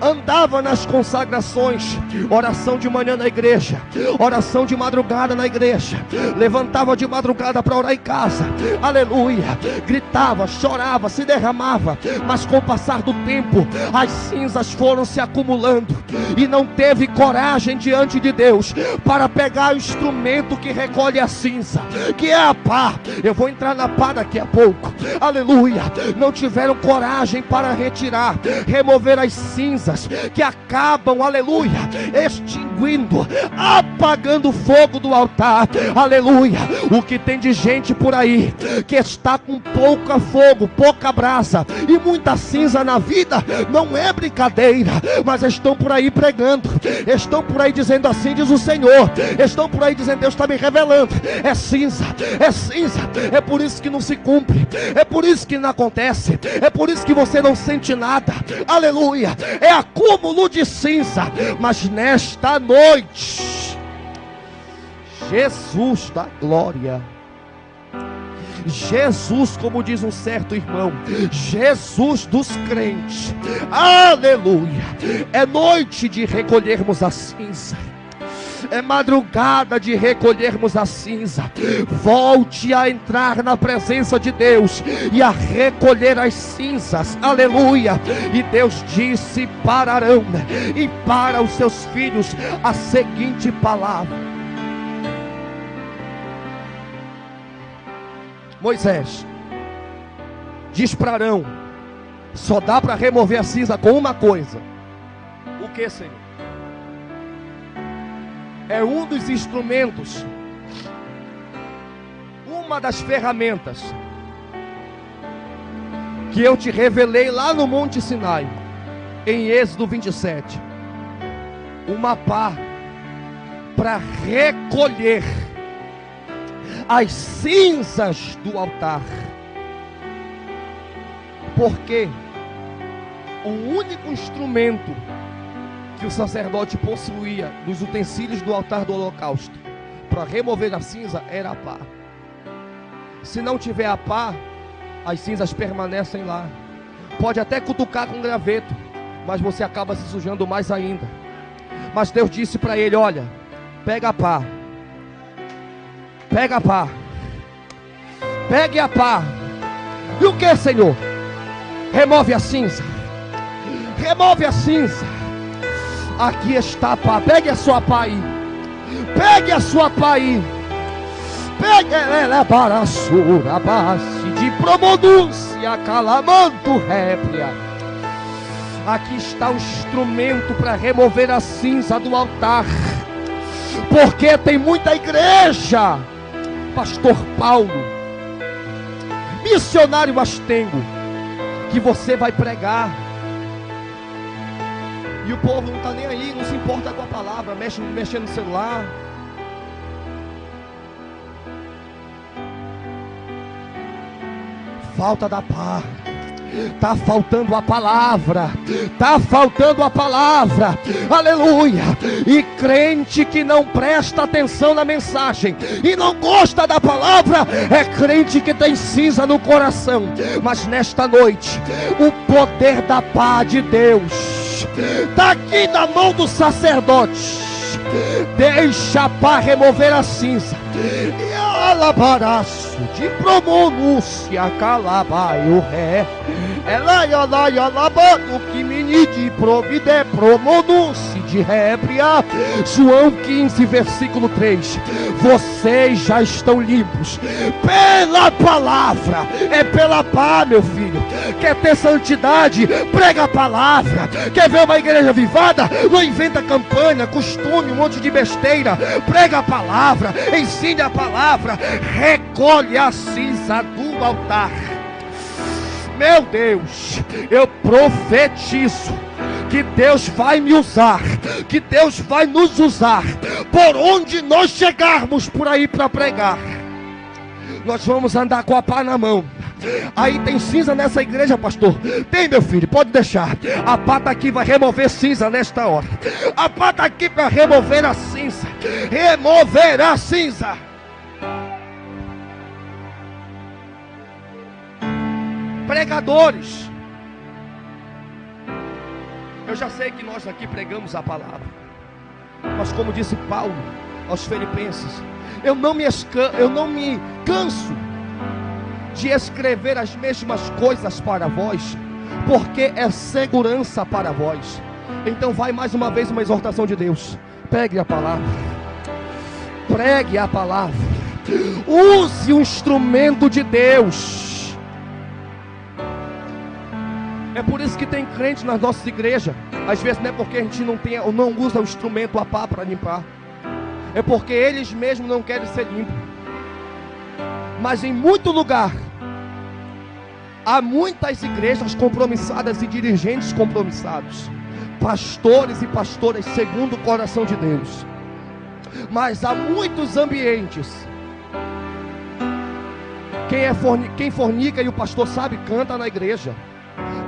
Speaker 1: andava nas consagrações, oração de manhã na igreja, oração de madrugada na igreja, levantava de madrugada para orar em casa, aleluia, gritava, chorava, se derramava, mas com o passar do tempo, as cinzas foram se acumulando, e não teve coragem diante de Deus, para pegar o instrumento que recolhe a cinza, que é a pá. Eu vou entrar na pá daqui a pouco, aleluia. Não tiveram coragem para retirar, remover as cinzas que acabam, aleluia, extinguindo, apagando o fogo do altar, aleluia. O que tem de gente por aí que está com pouca fogo, pouca brasa e muita cinza na vida, não é brincadeira, mas estão por aí pregando, estão por aí dizendo: assim diz o Senhor, estão por aí dizendo: Deus está me revelando. É cinza, é cinza. É por isso que não se cumpre, é por isso que não acontece, é por isso que você não sente nada, aleluia. É acúmulo de cinza. Mas nesta noite, Jesus da glória, Jesus, como diz um certo irmão, Jesus dos crentes, aleluia. É noite de recolhermos a cinza, é madrugada de recolhermos a cinza. Volte a entrar na presença de Deus e a recolher as cinzas, aleluia. E Deus disse para Arão e para os seus filhos a seguinte palavra: Moisés diz para Arão: só dá para remover a cinza com uma coisa. O que, Senhor? É um dos instrumentos, uma das ferramentas que eu te revelei lá no Monte Sinai, em Êxodo 27. Uma pá para recolher as cinzas do altar. Porque o único instrumento que o sacerdote possuía nos utensílios do altar do holocausto para remover a cinza era a pá. Se não tiver a pá, as cinzas permanecem lá. Pode até cutucar com graveto, mas você acaba se sujando mais ainda. Mas Deus disse para ele: olha, pega a pá, pega a pá, pegue a pá. E o que, Senhor? Remove a cinza. Remove a cinza. Aqui está a pá. Pegue a sua pá aí. Pegue a sua pá aí. Pegue ela para a sua base de promodúncia, calamanto réplia. Aqui está o instrumento para remover a cinza do altar. Porque tem muita igreja, pastor Paulo, missionário Astengo, que você vai pregar e o povo não está nem aí, não se importa com a palavra, mexendo no celular. Falta da paz. Está faltando a palavra. Está faltando a palavra. Aleluia. E crente que não presta atenção na mensagem e não gosta da palavra é crente que tem cinza no coração. Mas nesta noite o poder da paz de Deus está aqui na mão do sacerdote. Deixa a paz remover a cinza. E alabaraço de pronúncia calabai o ré. Ela alabado que meni de provide pronúncia de rébria. João 15 versículo 3. Vocês já estão limpos pela palavra. É pela paz, meu filho. Quer ter santidade? Prega a palavra. Quer ver uma igreja avivada? Não inventa campanha, costume, um monte de besteira. Prega a palavra, ensine a palavra, recolhe a cinza do altar. Meu Deus, eu profetizo que Deus vai me usar, que Deus vai nos usar, por onde nós chegarmos por aí para pregar. Nós vamos andar com a pá na mão. Aí tem cinza nessa igreja, pastor? Tem, meu filho, pode deixar. A pá está aqui, vai remover cinza nesta hora. A pá está aqui para remover a cinza. Remover a cinza. Pregadores, eu já sei que nós aqui pregamos a palavra, mas como disse Paulo aos Filipenses, eu não me canso de escrever as mesmas coisas para vós, porque é segurança para vós. Então vai mais uma vez uma exortação de Deus. Pregue a palavra. Pregue a palavra. Use o instrumento de Deus. É por isso que tem crente nas nossas igrejas. Às vezes não é porque a gente não usa o instrumento, a pá, para limpar. É porque eles mesmos não querem ser limpos. Mas em muito lugar há muitas igrejas compromissadas e dirigentes compromissados, pastores e pastoras segundo o coração de Deus. Mas há muitos ambientes. Quem fornica, e o pastor sabe, canta na igreja,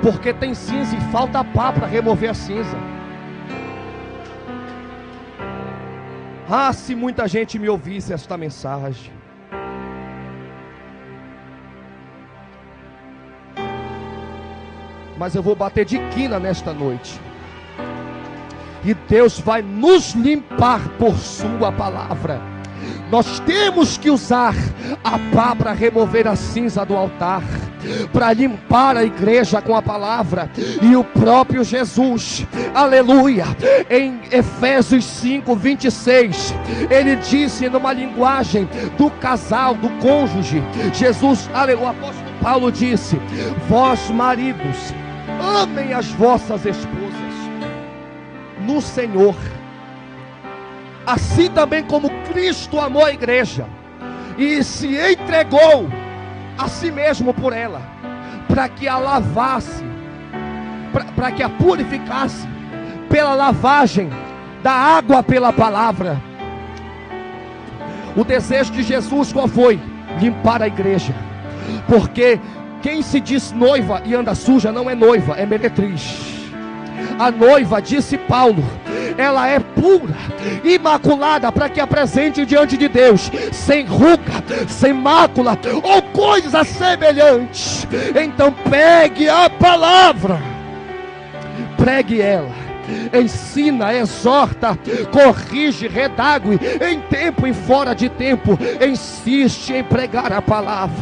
Speaker 1: porque tem cinza e falta pá para remover a cinza. Ah, se muita gente me ouvisse esta mensagem. Mas eu vou bater de quina nesta noite. E Deus vai nos limpar por sua palavra. Nós temos que usar a pá para remover a cinza do altar, para limpar a igreja com a palavra. E o próprio Jesus, aleluia, em Efésios 5, 26, ele disse numa linguagem do casal, do cônjuge, Jesus, aleluia, o apóstolo Paulo disse: vós maridos, amem as vossas esposas no Senhor, assim também como Cristo amou a igreja e se entregou a si mesmo por ela, para que a lavasse, para que a purificasse pela lavagem da água pela palavra. O desejo de Jesus qual foi? Limpar a igreja. Porque quem se diz noiva e anda suja não é noiva, é meretriz. A noiva, disse Paulo, ela é pura, imaculada, para que apresente diante de Deus, sem ruga, sem mácula, ou coisas semelhantes. Então pegue a palavra, pregue ela,
Speaker 2: ensina, exorta, corrige, redague, em tempo e fora de tempo. Insiste em pregar a palavra,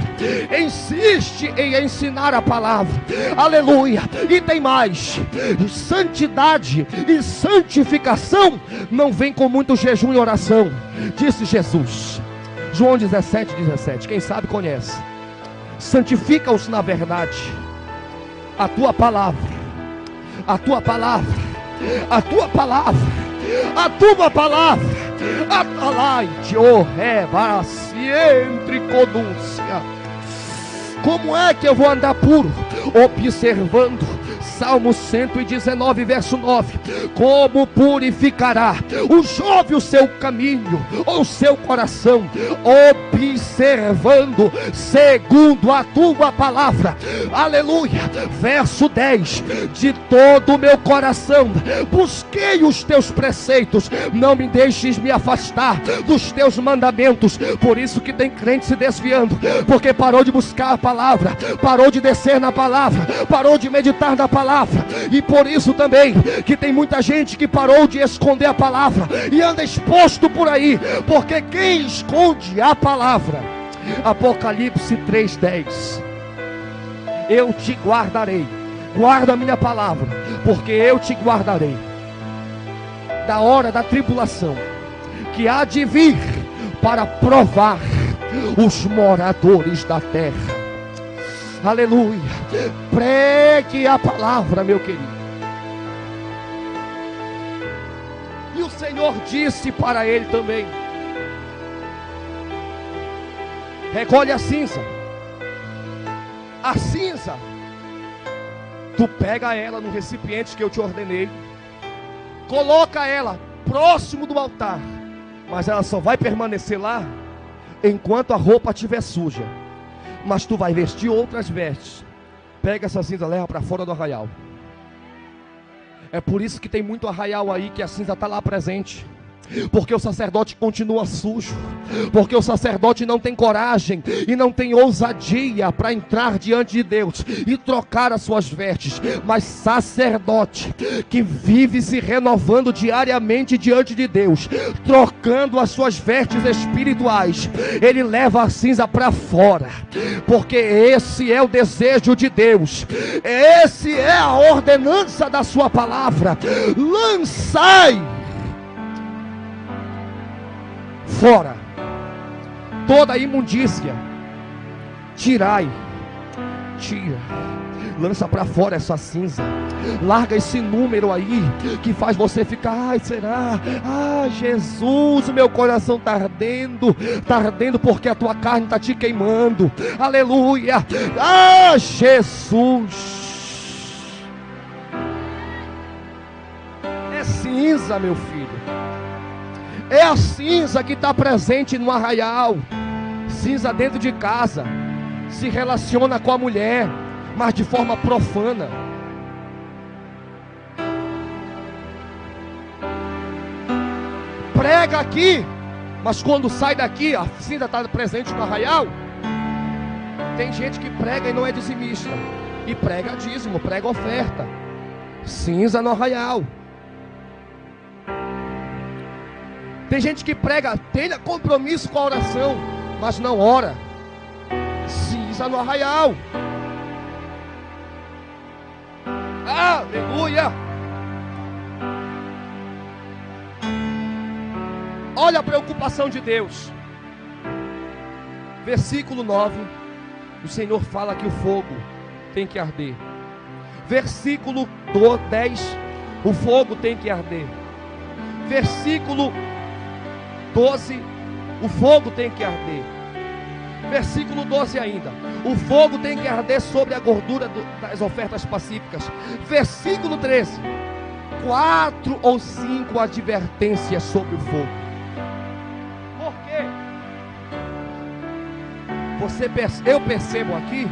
Speaker 2: insiste em ensinar a palavra, aleluia. E tem mais: santidade e santificação não vem com muito jejum e oração, disse Jesus, João 17:17, quem sabe conhece. Santifica-os na verdade, a tua palavra, a tua palavra, a tua palavra, a tua palavra, atalaite, oh reba, entre conúncia. Como é que eu vou andar puro? Observando Salmo 119, verso 9: como purificará o jovem o seu caminho, ou o seu coração? Observando segundo a tua palavra, aleluia. Verso 10: de todo o meu coração busquei os teus preceitos, não me deixes me afastar dos teus mandamentos. Por isso que tem crente se desviando, porque parou de buscar a palavra, parou de descer na palavra, parou de meditar na palavra. E por isso também que tem muita gente que parou de esconder a palavra e anda exposto por aí, porque quem esconde a palavra, Apocalipse 3:10, eu te guardarei, guarda a minha palavra, porque eu te guardarei da hora da tribulação que há de vir para provar os moradores da terra. Aleluia. Pregue a palavra, meu querido. E o Senhor disse para ele também: recolhe a cinza. A cinza, tu pega ela no recipiente que eu te ordenei, coloca ela próximo do altar, mas ela só vai permanecer lá enquanto a roupa estiver suja. Mas tu vai vestir outras vestes. Pega essa cinza, leva para fora do arraial. É por isso que tem muito arraial aí que a cinza está lá presente, porque o sacerdote continua sujo, porque o sacerdote não tem coragem e não tem ousadia para entrar diante de Deus e trocar as suas vestes. Mas sacerdote que vive se renovando diariamente diante de Deus, trocando as suas vestes espirituais, ele leva a cinza para fora, porque esse é o desejo de Deus, esse é a ordenança da sua palavra: lançai fora toda a imundícia, tirai, tira, lança para fora essa cinza, larga esse número aí que faz você ficar: ai, será? Ah, Jesus, meu coração está ardendo porque a tua carne está te queimando. Aleluia. Ah, Jesus, é cinza, meu filho. É a cinza que está presente no arraial. Cinza dentro de casa. Se relaciona com a mulher, mas de forma profana. Prega aqui, mas quando sai daqui, a cinza está presente no arraial. Tem gente que prega e não é dizimista, e prega dízimo, prega oferta. Cinza no arraial. Tem gente que prega, tenha compromisso com a oração, mas não ora. Cinza no arraial. Aleluia. Olha a preocupação de Deus. Versículo 9, o Senhor fala que o fogo tem que arder. Versículo 10, o fogo tem que arder. Versículo 12, o fogo tem que arder. Versículo 12 ainda, o fogo tem que arder sobre a gordura das ofertas pacíficas. Versículo 13, 4 ou 5 advertências sobre o fogo. Por quê? Eu percebo aqui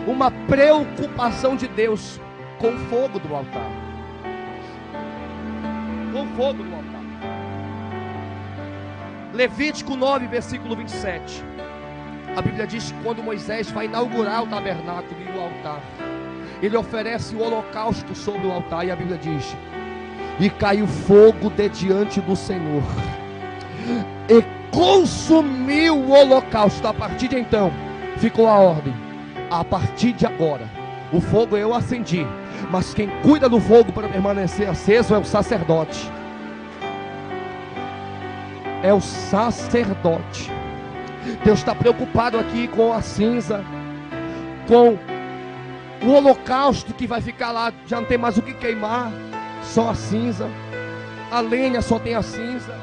Speaker 2: uma preocupação de Deus com o fogo do altar. Com o fogo do altar. Levítico 9, versículo 27. A Bíblia diz que quando Moisés vai inaugurar o tabernáculo e o altar, ele oferece o holocausto sobre o altar. E a Bíblia diz E caiu fogo de diante do Senhor, e consumiu o holocausto. A partir de então, ficou a ordem: a partir de agora, o fogo eu acendi, mas quem cuida do fogo para permanecer aceso é o sacerdote. É o sacerdote. Deus está preocupado aqui com a cinza, com o holocausto que vai ficar lá, já não tem mais o que queimar, só a cinza. A lenha só tem a cinza.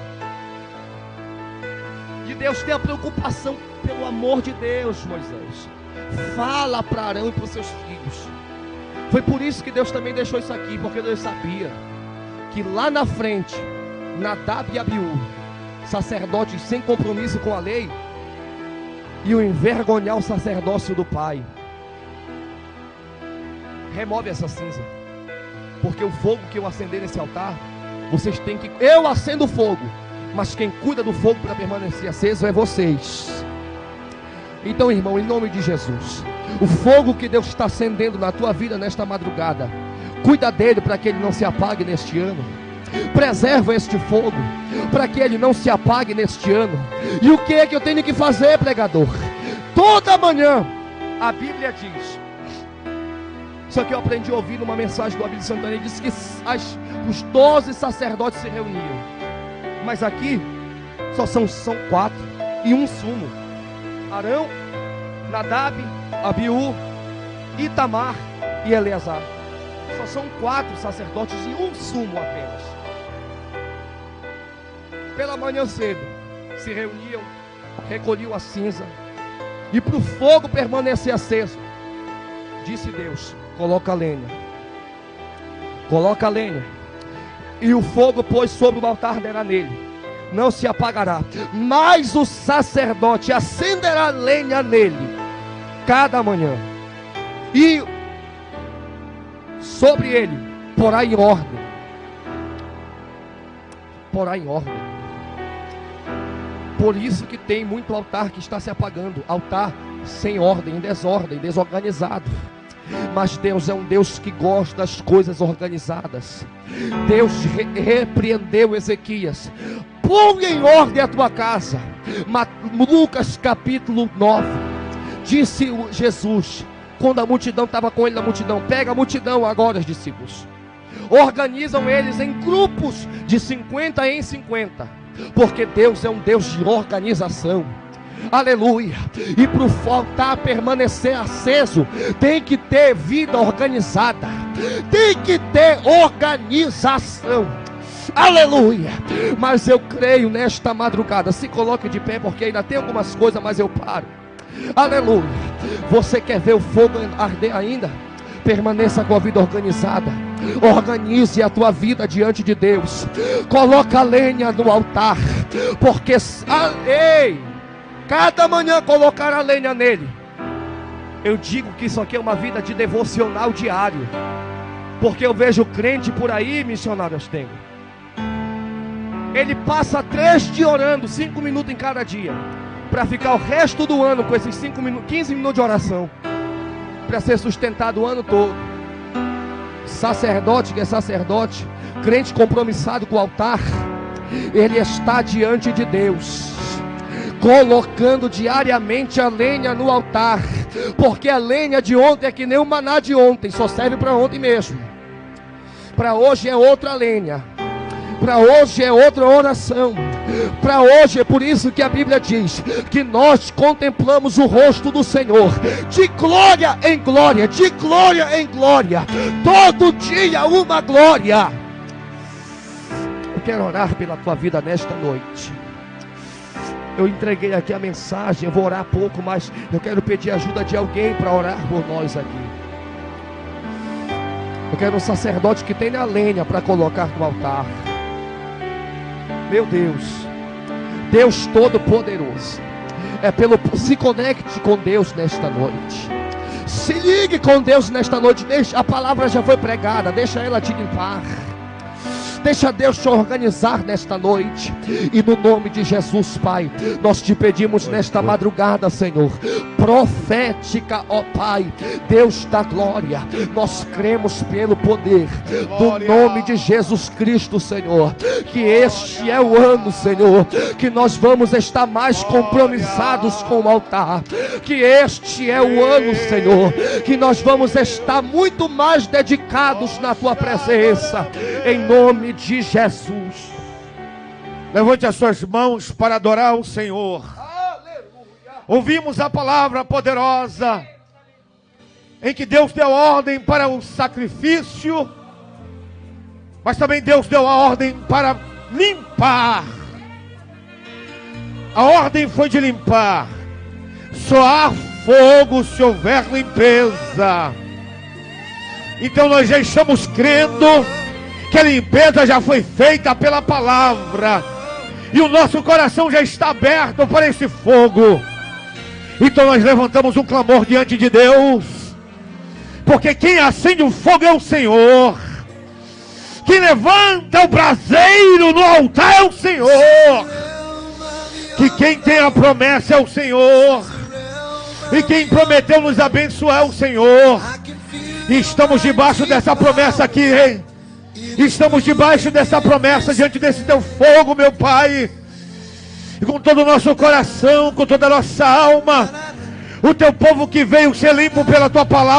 Speaker 2: E Deus tem a preocupação, pelo amor de Deus, Moisés, fala para Arão e para os seus filhos. Foi por isso que Deus também deixou isso aqui, porque Deus sabia que lá na frente, Nadab e Abiú, sacerdotes sem compromisso com a lei, iam envergonhar o sacerdócio do pai. Remove essa cinza, porque o fogo que eu acender nesse altar, vocês têm que... Eu acendo o fogo, mas quem cuida do fogo para permanecer aceso é vocês. Então, irmão, em nome de Jesus, o fogo que Deus está acendendo na tua vida nesta madrugada, cuida dele para que ele não se apague neste ano. Preserva este fogo para que ele não se apague neste ano. E o que é que eu tenho que fazer, pregador? Toda manhã, a Bíblia diz, isso aqui eu aprendi a ouvir numa mensagem do Abílio Santana, ele disse que os 12 sacerdotes se reuniam, mas aqui só são 4 e um sumo: Arão, Nadab, Abiú, Itamar e Eleazar. Só são 4 sacerdotes e um sumo apenas. Pela manhã cedo se reuniam, recolhiam a cinza, e para o fogo permanecer aceso, disse Deus: coloca a lenha. Coloca a lenha. E o fogo, pois, sobre o altar arderá nele, não se apagará, mas o sacerdote acenderá lenha nele cada manhã, e sobre ele porá em ordem. Porá em ordem. Por isso que tem muito altar que está se apagando, altar sem ordem, em desordem, desorganizado. Mas Deus é um Deus que gosta das coisas organizadas. Deus repreendeu Ezequias: põe em ordem a tua casa. Lucas capítulo 9, disse Jesus, quando a multidão estava com ele na multidão: pega a multidão agora, os discípulos, organizam eles em grupos de 50 em 50, porque Deus é um Deus de organização. Aleluia. E para o altar permanecer aceso, tem que ter vida organizada, tem que ter organização. Aleluia. Mas eu creio nesta madrugada, se coloque de pé, porque ainda tem algumas coisas, mas eu paro. Aleluia. Você quer ver o fogo arder ainda? Permaneça com a vida organizada. Organize a tua vida diante de Deus. Coloca a lenha no altar, porque cada manhã colocar a lenha nele. Eu digo que isso aqui é uma vida de devocional diário, porque eu vejo crente por aí, missionários tenho, ele passa 3 dias orando, 5 minutos em cada dia, para ficar o resto do ano com esses 5 minutos, 15 minutos de oração, para ser sustentado o ano todo. Sacerdote que é sacerdote, crente compromissado com o altar, ele está diante de Deus, colocando diariamente a lenha no altar, porque a lenha de ontem é que nem o maná de ontem, só serve para ontem mesmo. Para hoje é outra lenha, para hoje é outra oração, para hoje é por isso que a Bíblia diz que nós contemplamos o rosto do Senhor de glória em glória, de glória em glória, todo dia uma glória. Eu quero orar pela tua vida nesta noite. Eu entreguei aqui a mensagem, eu vou orar pouco, mas eu quero pedir ajuda de alguém para orar por nós aqui. Eu quero um sacerdote que tenha lenha para colocar no altar. Meu Deus, Deus Todo-Poderoso, se conecte com Deus nesta noite. Se ligue com Deus nesta noite. A palavra já foi pregada, deixa ela te limpar. Deixa Deus te organizar nesta noite. E no nome de Jesus, Pai, nós te pedimos nesta madrugada, Senhor, profética, ó Pai, Deus da glória, nós cremos pelo poder do nome de Jesus Cristo, Senhor, que este é o ano, Senhor, que nós vamos estar mais compromissados com o altar, que este é o ano, Senhor, que nós vamos estar muito mais dedicados na tua presença, em nome de Jesus.
Speaker 1: Levante as suas mãos para adorar o Senhor. Ouvimos a palavra poderosa em que Deus deu ordem para o sacrifício, mas também Deus deu a ordem para limpar. A ordem foi de limpar. Só há fogo se houver limpeza. Então nós já estamos crendo que a limpeza já foi feita pela palavra, e o nosso coração já está aberto para esse fogo. Então nós levantamos um clamor diante de Deus, porque quem acende o fogo é o Senhor, quem levanta o braseiro no altar é o Senhor, que quem tem a promessa é o Senhor, e quem prometeu nos abençoar é o Senhor. E estamos debaixo dessa promessa aqui, hein? Estamos debaixo dessa promessa, diante desse teu fogo, meu Pai, e com todo o nosso coração, com toda a nossa alma, o teu povo que veio ser limpo pela tua palavra.